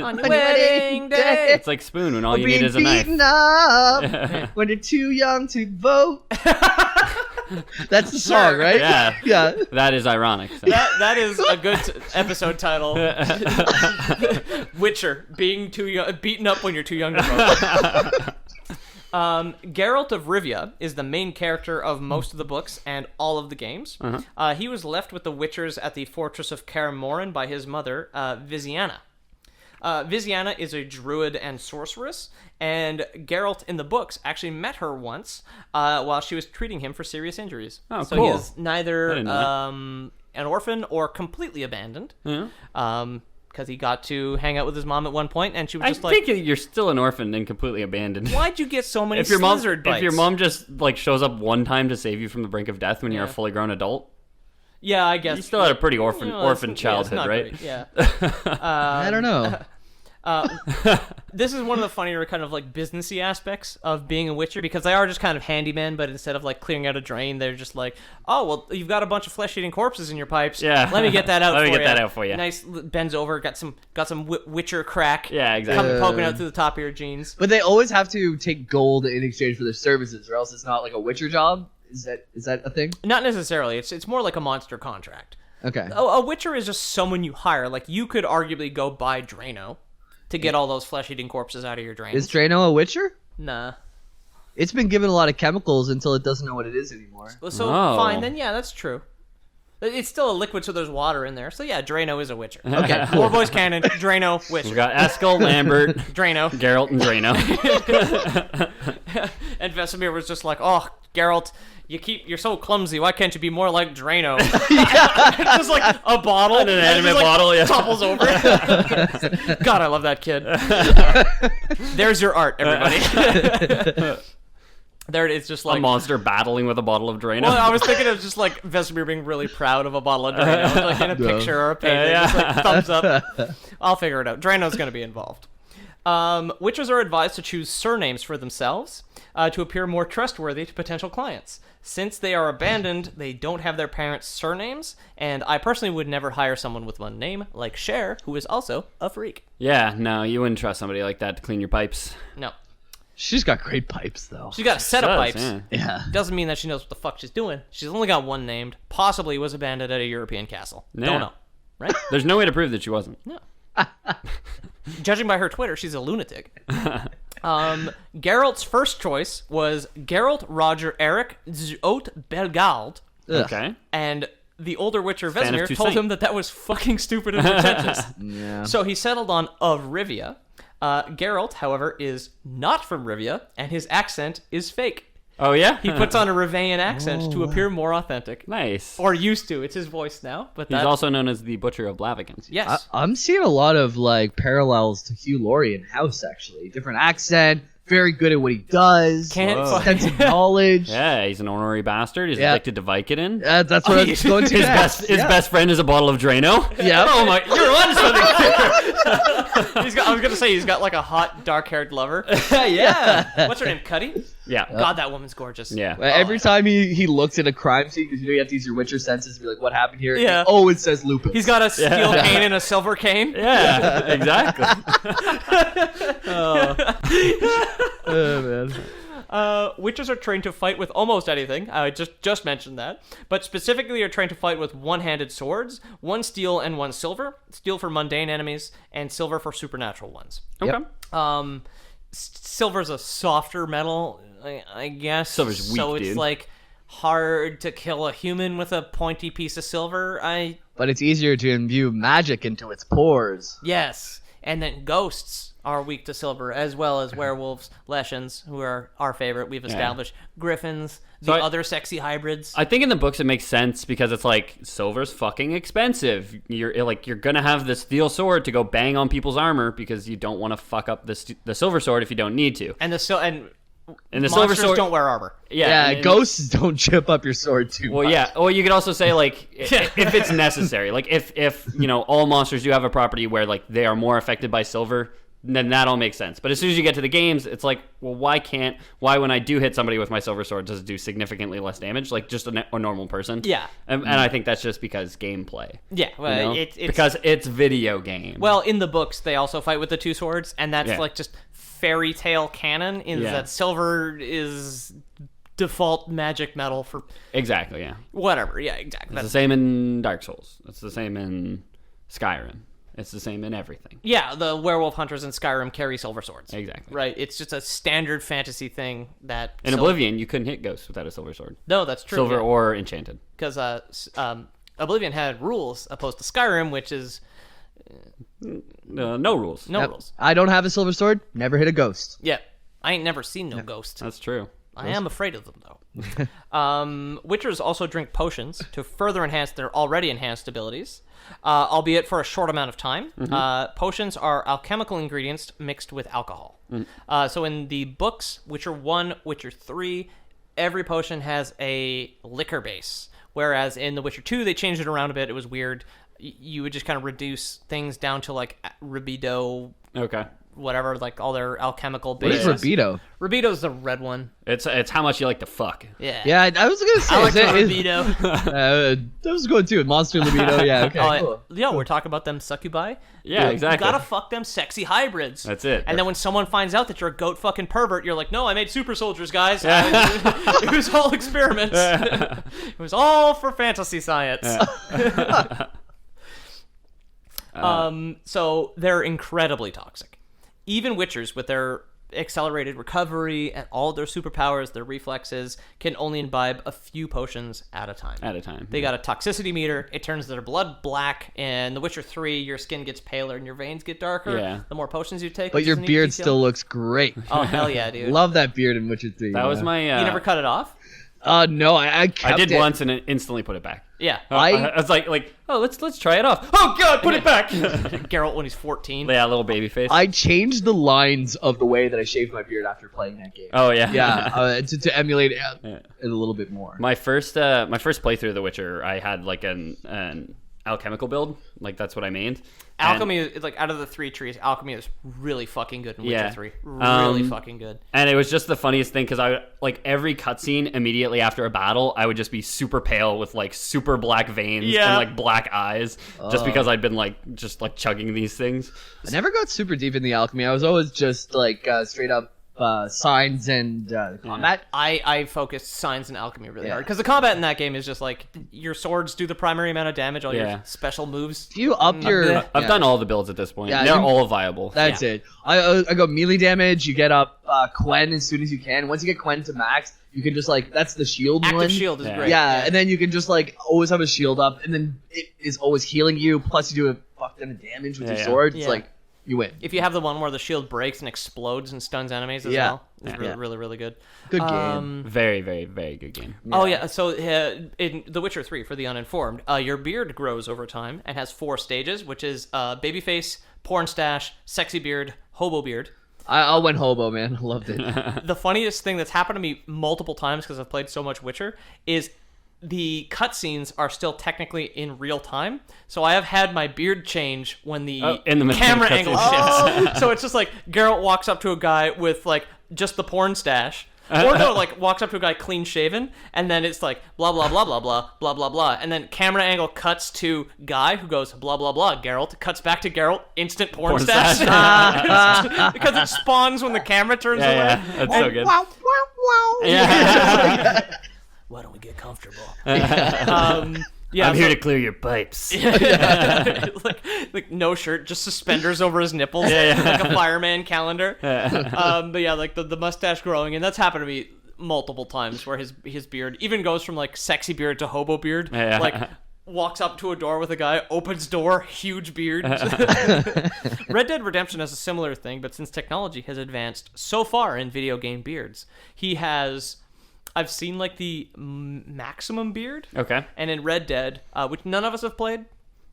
On your wedding day. It's like Spoon when all you need being is a knife. beaten up when you're too young to vote. That's the song, right? Yeah. Yeah. That is ironic. So. That is a good episode title. Witcher, being too young, beaten up when you're too young to vote. Geralt of Rivia is the main character of most of the books and all of the games. He was left with the Witchers at the fortress of Kaer Morhen by his mother, Viziana. Viziana is a druid and sorceress, and Geralt in the books actually met her once while she was treating him for serious injuries. Oh, so cool. he is neither I didn't know an orphan or completely abandoned. Because he got to hang out with his mom at one point, and she was I just like, think you're still an orphan and completely abandoned. "Why'd you get so many If your mom, slizzard bites?" if your mom just like shows up one time to save you from the brink of death when you're a fully grown adult, yeah, I guess you still had a pretty orphan it's childhood, not right? great, yeah. I don't know. This is one of the funnier kind of like businessy aspects of being a Witcher, because they are just kind of handymen, but instead of like clearing out a drain, they're just like, "Oh, well, you've got a bunch of flesh-eating corpses in your pipes. Yeah. Let me get that out Let for me you." get that out for you. Nice, bends over, got some Witcher crack. Yeah, exactly. Coming poking out through the top of your jeans. But they always have to take gold in exchange for their services, or else it's not like a Witcher job. Is that a thing? Not necessarily. It's more like a monster contract. Okay. A Witcher is just someone you hire. Like, you could arguably go buy Drano to get all those flesh-eating corpses out of your drains. Is Drano a Witcher? Nah. It's been given a lot of chemicals until it doesn't know what it is anymore. So, Oh. fine, then yeah, that's true. It's still a liquid, so there's water in there. So yeah, Drano is a Witcher. Okay, Four Boys canon, Drano, Witcher. We got Eskel, Lambert, Drano. Geralt, and Drano. And Vesemir was just like, "Oh, Geralt, you're so clumsy. Why can't you be more like Drano?" Just like a bottle. An inanimate bottle, yeah. Topples over. God, I love that kid. There's your art, everybody. There it is, just like A monster battling with a bottle of Drano. Well, I was thinking of just like Vesemir being really proud of a bottle of Drano, like in a picture or a painting, Yeah. just like thumbs up. I'll figure it out. Drano's going to be involved. Witchers are advised to choose surnames for themselves to appear more trustworthy to potential clients. Since they are abandoned, they don't have their parents' surnames, and I personally would never hire someone with one name, like Cher, who is also a freak. Yeah, no, you wouldn't trust somebody like that to clean your pipes. No. She's got great pipes, though. She's got a set of Does, pipes. yeah. Yeah. Doesn't mean that she knows what the fuck she's doing. She's only got one named. Possibly was abandoned at a European castle. Yeah. Don't know. Right? There's no way to prove that she wasn't. No. Judging by her Twitter, she's a lunatic. Geralt's first choice was Geralt Roger Eric Zoot Belgald, Ugh. Okay. and the older Witcher Fan of Vesemir Toussaint. told him that was fucking stupid and pretentious. Yeah. So he settled on of Rivia. Geralt, however, is not from Rivia, and his accent is fake. Oh, yeah? He puts on a Rivian accent to appear more authentic. Nice. Or used to. It's his voice now. But He's that, also known as the Butcher of Blavikins. yes. I'm seeing a lot of like parallels to Hugh Laurie in House, actually. Different accent, very good at what he does, Can't Whoa. extensive knowledge. Yeah, he's an ornery bastard. He's Yeah. addicted to Vicodin. That's what I was going to His next. best friend is a bottle of Drano. Yeah. Oh my! You're on something. I was going to say he's got like a hot, dark-haired lover. Yeah. What's her name? Cuddy? Yeah. God, that woman's gorgeous. Yeah. Every time he looks at a crime scene, because you have to use your Witcher senses to be like, what happened here? Yeah. Oh, it says lupus. He's got a steel Yeah. cane and a silver cane. Yeah. Exactly. Oh, man. Witches are trained to fight with almost anything. I just mentioned that. But specifically are trained to fight with one-handed swords, one steel and one silver. Steel for mundane enemies, and silver for supernatural ones. Okay. Silver's a softer metal, I guess. Silver's weak, so it's dude. like hard to kill a human with a pointy piece of silver. But it's easier to imbue magic into its pores. Yes. And then ghosts are weak to silver, as well as werewolves, Leshens, who are our favorite. We've established griffins, the other sexy hybrids. I think in the books it makes sense because it's like silver's fucking expensive. You're gonna have the steel sword to go bang on people's armor because you don't want to fuck up the silver sword if you don't need to. And the And the monsters silver sword don't wear armor. Yeah, and- ghosts don't chip up your sword too Well, much. yeah. Or you could also say like if it's necessary, like if you know all monsters do have a property where like they are more affected by silver, then that all makes sense. But as soon as you get to the games, it's like, well, why when I do hit somebody with my silver sword does it do significantly less damage, like just a normal person? Yeah. And I think that's just because gameplay. Yeah, well, You know? it's because it's video game. well, in the books they also fight with the two swords, and that's Yeah. like just fairy tale canon. Is Yeah. that silver is default magic metal for Exactly, yeah. whatever. Yeah, exactly. It's the same in Dark Souls. It's the same in Skyrim. It's the same in everything. Yeah, the werewolf hunters in Skyrim carry silver swords. Exactly. Right. It's just a standard fantasy thing that In Oblivion, you couldn't hit ghosts without a silver sword. No, that's true. Silver or enchanted. Because Oblivion had rules opposed to Skyrim, which is No rules. no Yep. rules. I don't have a silver sword. Never hit a ghost. Yeah, I ain't never seen no ghost. That's true. I am afraid of them, though. Witchers also drink potions to further enhance their already enhanced abilities, albeit for a short amount of time. Potions are alchemical ingredients mixed with alcohol. So in the books, Witcher 1, Witcher 3, every potion has a liquor base, whereas in The Witcher 2, they changed it around a bit. It was weird. You would just kind of reduce things down to, like, Rubido, Okay. whatever, like all their alchemical What is bases. Rubido? Rubido's the red one. It's how much you like to fuck. Yeah. Yeah, I was gonna say. I like the is Rubido. that was good too. Monster libido. Yeah. Okay. Cool. Yo, we're talking about them succubi. Yeah, exactly. You gotta fuck them sexy hybrids. That's it. And then when someone finds out that you're a goat fucking pervert, you're like, no, I made super soldiers, guys. It was all experiments. It was all for fantasy science. So they're incredibly toxic. Even Witchers, with their accelerated recovery and all their superpowers, their reflexes, can only imbibe a few potions at a time. They got a toxicity meter. It turns their blood black. In The Witcher 3, your skin gets paler and your veins get darker. Yeah. The more potions you take. But which your is a neat beard detail. still looks great. Oh, hell yeah, dude. Love that beard in Witcher 3. That was my. You never cut it off? No, I kept I did it. once and it instantly put it back. Yeah. I was like, oh, let's try it off. Oh God, put it back. Geralt when he's 14. Yeah, little baby face. I changed the lines of the way that I shaved my beard after playing that game. Oh yeah. Yeah, to emulate it a little bit more. My first playthrough of The Witcher, I had like an alchemical build. Like that's what I made. Alchemy is like out of the three trees. Alchemy is really fucking good in Witcher Yeah. 3. Really fucking good. And it was just the funniest thing because I like every cutscene immediately after a battle, I would just be super pale with like super black veins Yeah. and like black eyes, just because I'd been like just like chugging these things. I never got super deep in the alchemy. I was always just like straight up signs and combat. I focused signs and alchemy really Yeah. hard because the combat in that game is just like your swords do the primary amount of damage. All Yeah. your special moves. If you up your, I've done all the builds at this point. Yeah, They're you- all viable. That's it. I go melee damage. You get up Quen as soon as you can. Once you get Quen to max, you can just like that's the shield Active one. shield is Yeah. great. Yeah, and then you can just like always have a shield up, and then it is always healing you. Plus, you do a fuck ton of damage with Yeah, your yeah. sword. It's Yeah. like you win. If you have the one where the shield breaks and explodes and stuns enemies as Yeah. well, it's Yeah. really, really, really good. Good game. Very, very, very good game. Oh yeah, so in The Witcher 3, for the uninformed, your beard grows over time and has 4 stages, which is babyface, porn stash, sexy beard, hobo beard. I went hobo, man. I loved it. The funniest thing that's happened to me multiple times because I've played so much Witcher is the cutscenes are still technically in real time. So I have had my beard change when the in the middle of camera the angle cutscene. shifts. So it's just like Geralt walks up to a guy with like just the porn stash. Or no, like walks up to a guy clean shaven, and then it's like blah blah blah blah blah blah blah blah, and then camera angle cuts to guy who goes blah blah blah. Geralt cuts back to Geralt, instant porn stash because it spawns when the camera turns away. Yeah, that's so good. Wow, wow, wow. Yeah. Why don't we get comfortable? Yeah, I'm here to clear your pipes. like no shirt, just suspenders over his nipples, Yeah. like a fireman calendar. But yeah, like the mustache growing, and that's happened to me multiple times where his beard even goes from like sexy beard to hobo beard. Yeah. Like walks up to a door with a guy, opens door, huge beard. Red Dead Redemption has a similar thing, but since technology has advanced so far in video game beards, he has. I've seen like the maximum beard. Okay. And in Red Dead, which none of us have played,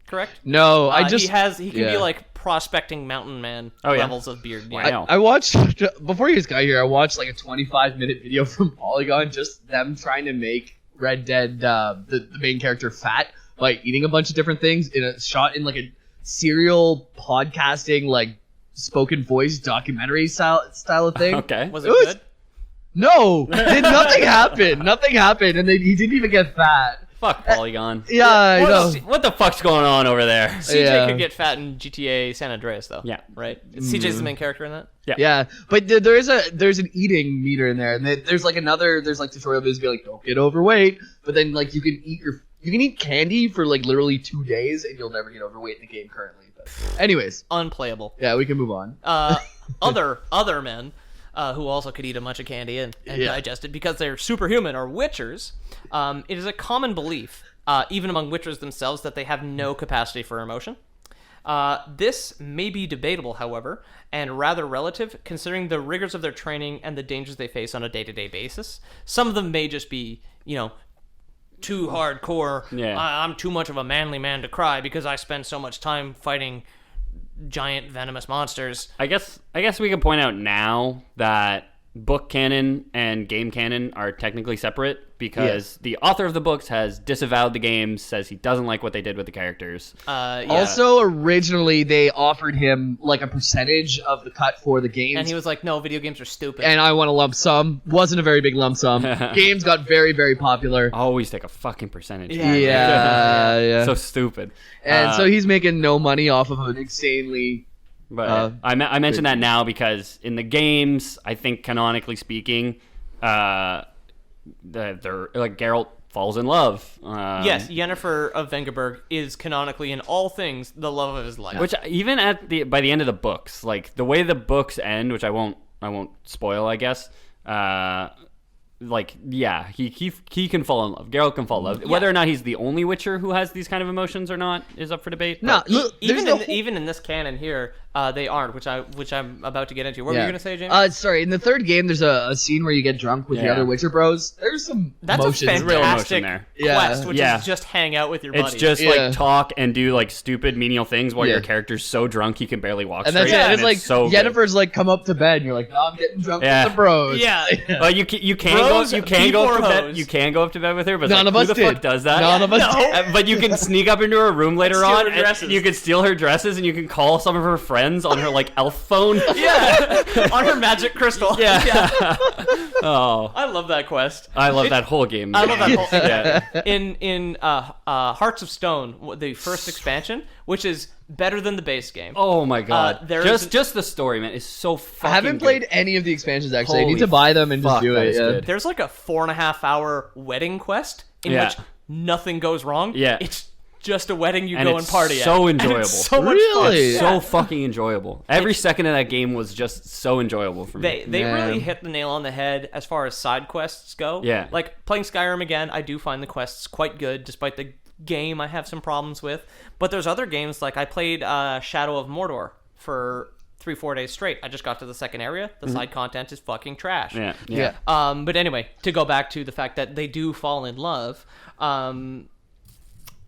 correct? No, I he can yeah. be like prospecting mountain man Oh, yeah. levels of beard. Yeah. Wow. I watched before you guys got here. I watched like a 25-minute video from Polygon, just them trying to make Red Dead the main character fat by eating a bunch of different things in a shot in like a serial podcasting like spoken voice documentary style of thing. Okay. Was it It was- good? No, nothing happened. Nothing happened, and he didn't even get fat. Fuck Polygon. Yeah, I know. What the fuck's going on over there? CJ could get fat in GTA San Andreas, though. Yeah. Right? CJ's the main character in that? Yeah, but there's an eating meter in there, and there's like tutorial videos be like, don't get overweight, but then like you can eat candy for like literally 2 days, and you'll never get overweight in the game currently. But anyways, unplayable. Yeah, we can move on. Other men who also could eat a bunch of candy and digest it because they're superhuman or witchers. It is a common belief, even among witchers themselves, that they have no capacity for emotion. This may be debatable, however, and rather relative, considering the rigors of their training and the dangers they face on a day-to-day basis. Some of them may just be, too hardcore. Yeah. I'm too much of a manly man to cry because I spend so much time fighting giant venomous monsters. I guess we can point out now that book canon and game canon are technically separate because the author of the books has disavowed the games, says he doesn't like what they did with the characters. Also, originally they offered him like a percentage of the cut for the games, and he was like, "No, video games are stupid." And I want a lump sum. Wasn't a very big lump sum. Games got very, very popular. Always take a fucking percentage. Yeah. So stupid. And so he's making no money off of an insanely. But I mention that now because in the games, I think canonically speaking, they're like Geralt falls in love. Yes, Yennefer of Vengerberg is canonically in all things the love of his life. Which even by the end of the books, like the way the books end, which I won't spoil, I guess. He can fall in love. Geralt can fall in love. Whether or not he's the only Witcher who has these kind of emotions or not is up for debate. No, look, even in this canon here, they aren't, which I'm about to get into. What were you gonna say, James? Sorry. In the third game, there's a scene where you get drunk with the other Witcher bros. There's some That's emotions. a real fantastic emotion quest, which is just hang out with your buddies. It's just like talk and do like stupid menial things while your character's so drunk he can barely walk and straight. That's it. And it's like so Yennefer's like, come up to bed, and you're like, no, I'm getting drunk with the bros. Yeah. But you can go up to bed. You can go up to bed with her, but none of us who the did. fuck does that? None of us did. But you can sneak up into her room later on. her dresses. You can steal her dresses, and you can call some of her friends on her like elf phone. Yeah, on her magic crystal. Yeah. Oh, I love that quest. I love that whole game. I love that whole Yeah. In Hearts of Stone, the first expansion, which is better than the base game. Oh my god! There's just the story, man, is so fucking. I haven't good. played any of the expansions actually. I Holy need to buy them and just fuck, do that it. is good. There's like a 4.5-hour wedding quest in which nothing goes wrong. Yeah. It's just a wedding you And go it's and party so at. enjoyable. And it's so much Really? fun. So fucking enjoyable. Every second of that game was just so enjoyable for me. They really hit the nail on the head as far as side quests go. Yeah. Like playing Skyrim again, I do find the quests quite good, despite the game I have some problems with. But there's other games, like I played Shadow of Mordor for 3-4 days straight. I just got to the second area. The side content is fucking trash. Yeah. But anyway, to go back to the fact that they do fall in love,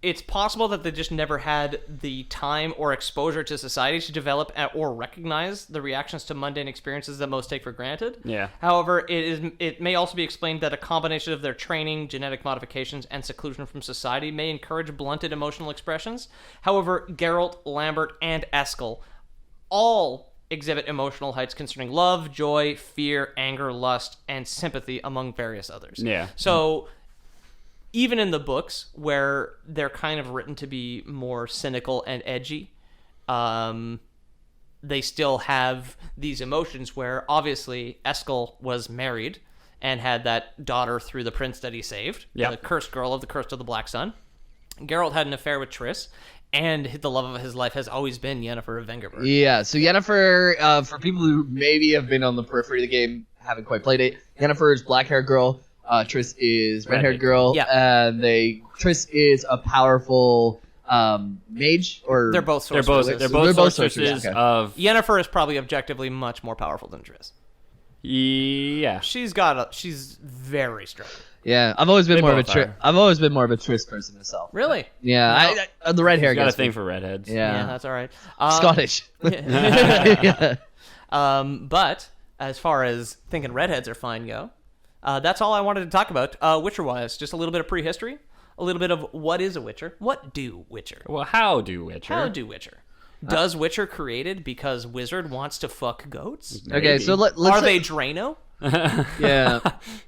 it's possible that they just never had the time or exposure to society to develop or recognize the reactions to mundane experiences that most take for granted. Yeah. However, it may also be explained that a combination of their training, genetic modifications, and seclusion from society may encourage blunted emotional expressions. However, Geralt, Lambert, and Eskel all exhibit emotional heights concerning love, joy, fear, anger, lust, and sympathy, among various others. Yeah. So even in the books, where they're kind of written to be more cynical and edgy, they still have these emotions where, obviously, Eskel was married and had that daughter through the prince that he saved, the cursed girl of the Curse of the Black Sun. Geralt had an affair with Triss, and the love of his life has always been Yennefer of Vengerberg. Yeah, so Yennefer, for people who maybe have been on the periphery of the game, haven't quite played it, Yennefer is black-haired girl, Triss is red-haired girl. Yeah. Triss is a powerful mage, or They're both They're sorceresses. both sorcerers, sorceresses okay. of. Yennefer is probably objectively much more powerful than Triss. Yeah. She's very strong. Yeah, I've always been They more of a both are. I've always been more of a Triss person myself. Really? Yeah, the red hair Got a gets thing me. for redheads. Yeah, Yeah, that's all right. Scottish. Yeah. But as far as thinking redheads are fine go, that's all I wanted to talk about. Witcher-wise, just a little bit of prehistory, a little bit of what is a Witcher, what do Witcher, Well, how do Witcher? how do Witcher? Does Witcher created because Wizard wants to fuck goats? Okay, so let's Are they Drano? Yeah.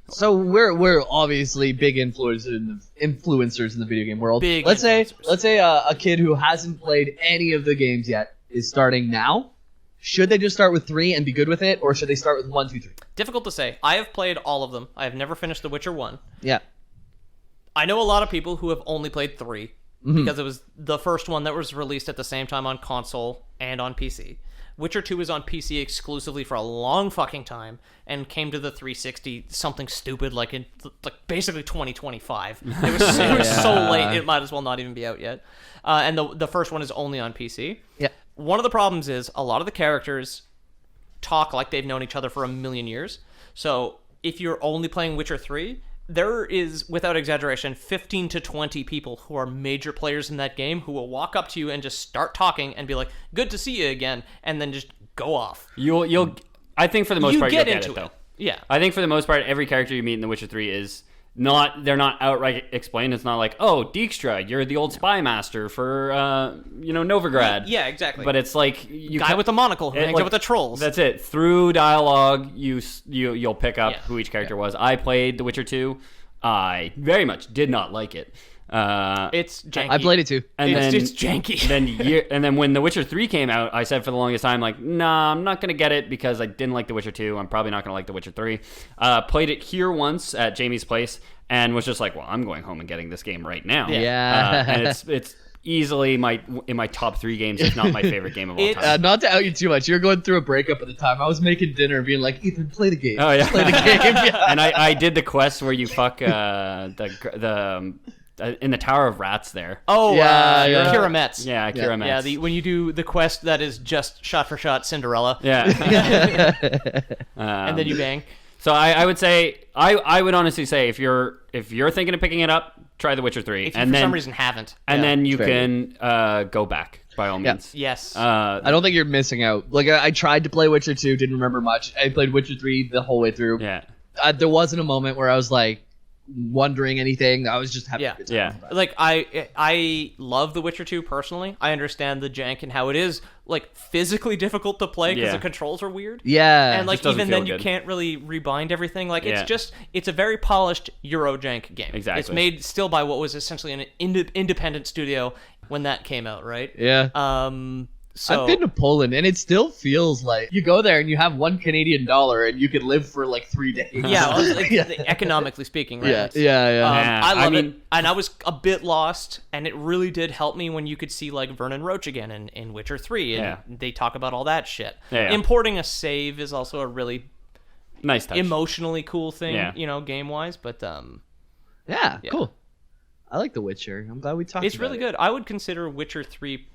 So we're obviously big influencers in the video game world. Let's say a kid who hasn't played any of the games yet is starting now. Should they just start with 3 and be good with it, or should they start with 1, 2, 3? Difficult to say. I have played all of them. I have never finished The Witcher 1. Yeah. I know a lot of people who have only played 3 because it was the first one that was released at the same time on console and on PC. Witcher 2 was on PC exclusively for a long fucking time and came to the 360 something stupid like in basically 2025. It was so late it might as well not even be out yet. And the first one is only on PC. Yeah. One of the problems is a lot of the characters talk like they've known each other for a million years. So if you're only playing Witcher 3, there is, without exaggeration, 15 to 20 people who are major players in that game who will walk up to you and just start talking and be like, good to see you again, and then just go off. I think for the most part, you'll get into it, though. Yeah. I think for the most part, every character you meet in The Witcher 3 is they're not outright explained. It's not like, oh, Dijkstra, you're the old spy master for, Novigrad. Yeah, exactly. But it's like guy with the monocle who hangs out with the trolls. That's it. Through dialogue, you'll pick up who each character was. I played The Witcher 2. I very much did not like it. It's janky. I played it too. And it's janky. And then when The Witcher 3 came out, I said for the longest time, like, nah, I'm not going to get it because I didn't like The Witcher 2. I'm probably not going to like The Witcher 3. Played it here once at Jamie's place and was just like, well, I'm going home and getting this game right now. Yeah. And it's easily in my top 3 games, if not my favorite game of all time. Not to out you too much, you're going through a breakup at the time. I was making dinner and being like, Ethan, play the game. Oh, yeah. Play the game. Yeah. And I did the quest where you fuck in the Tower of Rats there. Oh, yeah. Kira Metz. Yeah, Kira Metz. Yeah, when you do the quest that is just shot for shot Cinderella. Yeah. And then you bang. So I would say, I would honestly say, if you're thinking of picking it up, try The Witcher 3. If you for some reason haven't. And then you Fair. can go back, by all means. Yes. I don't think you're missing out. Like, I tried to play Witcher 2, didn't remember much. I played Witcher 3 the whole way through. Yeah. There wasn't a moment where I was like wondering anything. I was just having a good time. Yeah. Like I love The Witcher 2 personally. I understand the jank and how it is like physically difficult to play because the controls are weird. Yeah. And like even then you can't really rebind everything. Like it's a very polished Euro jank game. Exactly. It's made still by what was essentially an independent studio when that came out, right? Yeah. So I've been to Poland, and it still feels like you go there and you have $1 Canadian and you could live for like 3 days. Yeah, well, like, economically speaking, right? Yeah. I love it, and I was a bit lost, and it really did help me when you could see like Vernon Roach again in Witcher 3, and they talk about all that shit. Yeah. Importing a save is also a really nice touch. Emotionally cool thing, game wise, but yeah, cool. I like The Witcher. I'm glad we talked. It's really good. I would consider Witcher 3.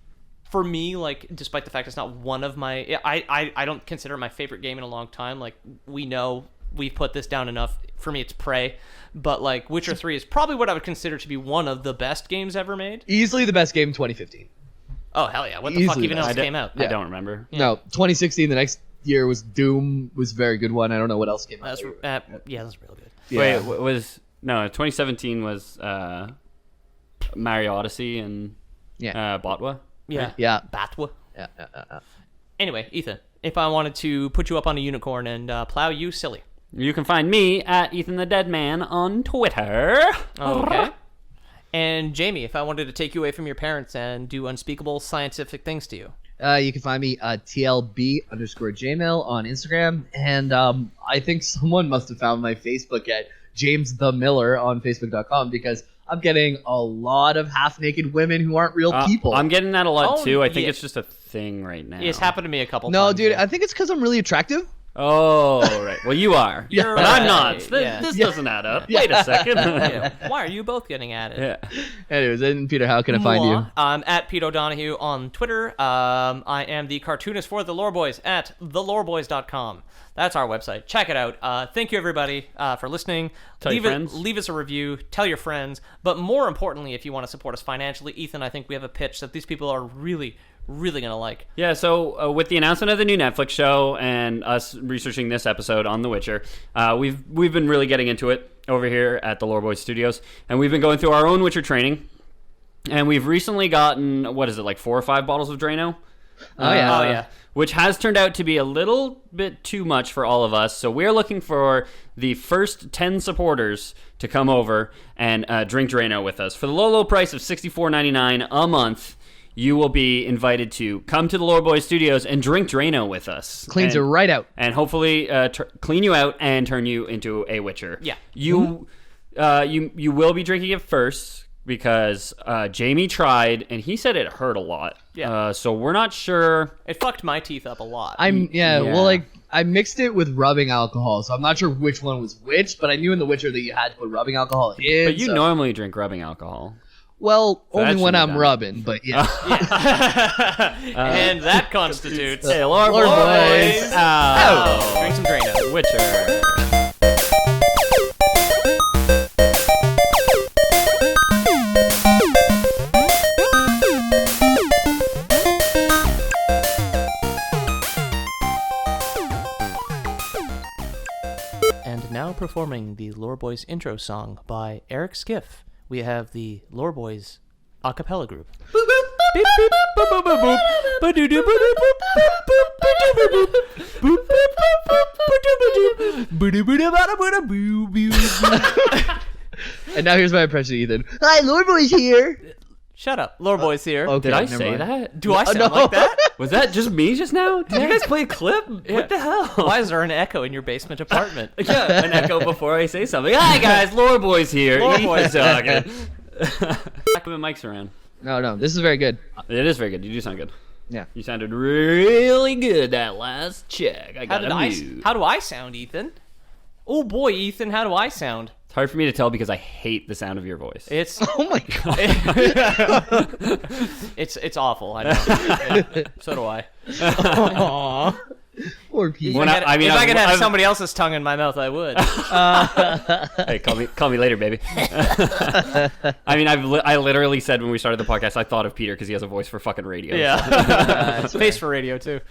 For me, like, despite the fact it's not one of my... I don't consider it my favorite game in a long time. Like, we know we've put this down enough. For me, it's Prey. But, like, Witcher 3 is probably what I would consider to be one of the best games ever made. Easily the best game in 2015. Oh, hell yeah. What the fuck even else came out? I don't remember. Yeah. No, 2016, the next year was Doom. Was a very good one. I don't know what else came out. That's real good. Yeah. Wait, 2017 was Mario Odyssey and Botwa? Yeah. Batwa. Yeah. Anyway, Ethan, if I wanted to put you up on a unicorn and plow you silly. You can find me at Ethan the Dead Man on Twitter. Okay. And Jamie, if I wanted to take you away from your parents and do unspeakable scientific things to you. You can find me TLB_Jmail on Instagram. And I think someone must have found my Facebook at James the Miller on Facebook.com because I'm getting a lot of half-naked women who aren't real people. I'm getting that a lot, too. I think it's just a thing right now. It's happened to me a couple times. No, dude, I think it's because I'm really attractive. Oh, right. Well, you are. But I'm not. This doesn't add up. Wait a second. Why are you both getting at it? Yeah. Anyways, and Peter, how can I find you? I'm at Pete O'Donohue on Twitter. I am the cartoonist for The Lore Boys at theloreBoys.com. That's our website. Check it out. Thank you, everybody, for listening. Leave us a review. Tell your friends. But more importantly, if you want to support us financially, Ethan, I think we have a pitch that these people are really going to like. Yeah, so with the announcement of the new Netflix show and us researching this episode on The Witcher, we've been really getting into it over here at the Lore Boys Studios, and we've been going through our own Witcher training, and we've recently gotten, what is it, like 4 or 5 bottles of Drano? Oh, yeah. Oh, yeah. Which has turned out to be a little bit too much for all of us. So we're looking for the first 10 supporters to come over and drink Drano with us. For the low price of $64.99 a month, you will be invited to come to the Lore Boys Studios and drink Drano with us. Cleans it right out. And hopefully clean you out and turn you into a Witcher. Yeah. You will be drinking it first because Jamie tried and he said it hurt a lot. Yeah. So we're not sure. It fucked my teeth up a lot. Well, like, I mixed it with rubbing alcohol, so I'm not sure which one was which, but I knew in The Witcher that you had to put rubbing alcohol in. But you normally drink rubbing alcohol. Well, So that only when shouldn't I'm be done. rubbing, but yeah. And that constitutes Hey, Lore Lore Boys. Boys. Out. Drink some Drano. Witcher. And now performing the Lore Boys intro song by Eric Skiff, we have the Lore Boys a cappella group. And now here's my impression, Ethan. Hi, Lord Boy's here. Shut up. Lore Boys here. Okay, Did I never say mind. that? Do I sound no. like that? Was that just me just now? Did you guys play a clip? What the hell? Why is there an echo in your basement apartment? Yeah, an echo before I say something. Hi guys, Lore Boys here. Lore Ethan's Boys. talking. Back when Mike's around. No, this is very good. It is very good. You do sound good. Yeah. You sounded really good that last check. I How got did a I? mute. How do I sound, Ethan? Oh boy, Ethan, how do I sound? It's hard for me to tell because I hate the sound of your voice. It's Oh my god. it's awful. I know. So do I. Aww. Poor Pete. When If I could have I've- somebody else's tongue in my mouth, I would. Hey, call me later, baby. I mean, I literally said when we started the podcast, I thought of Peter because he has a voice for fucking radio. Yeah. Face for radio too.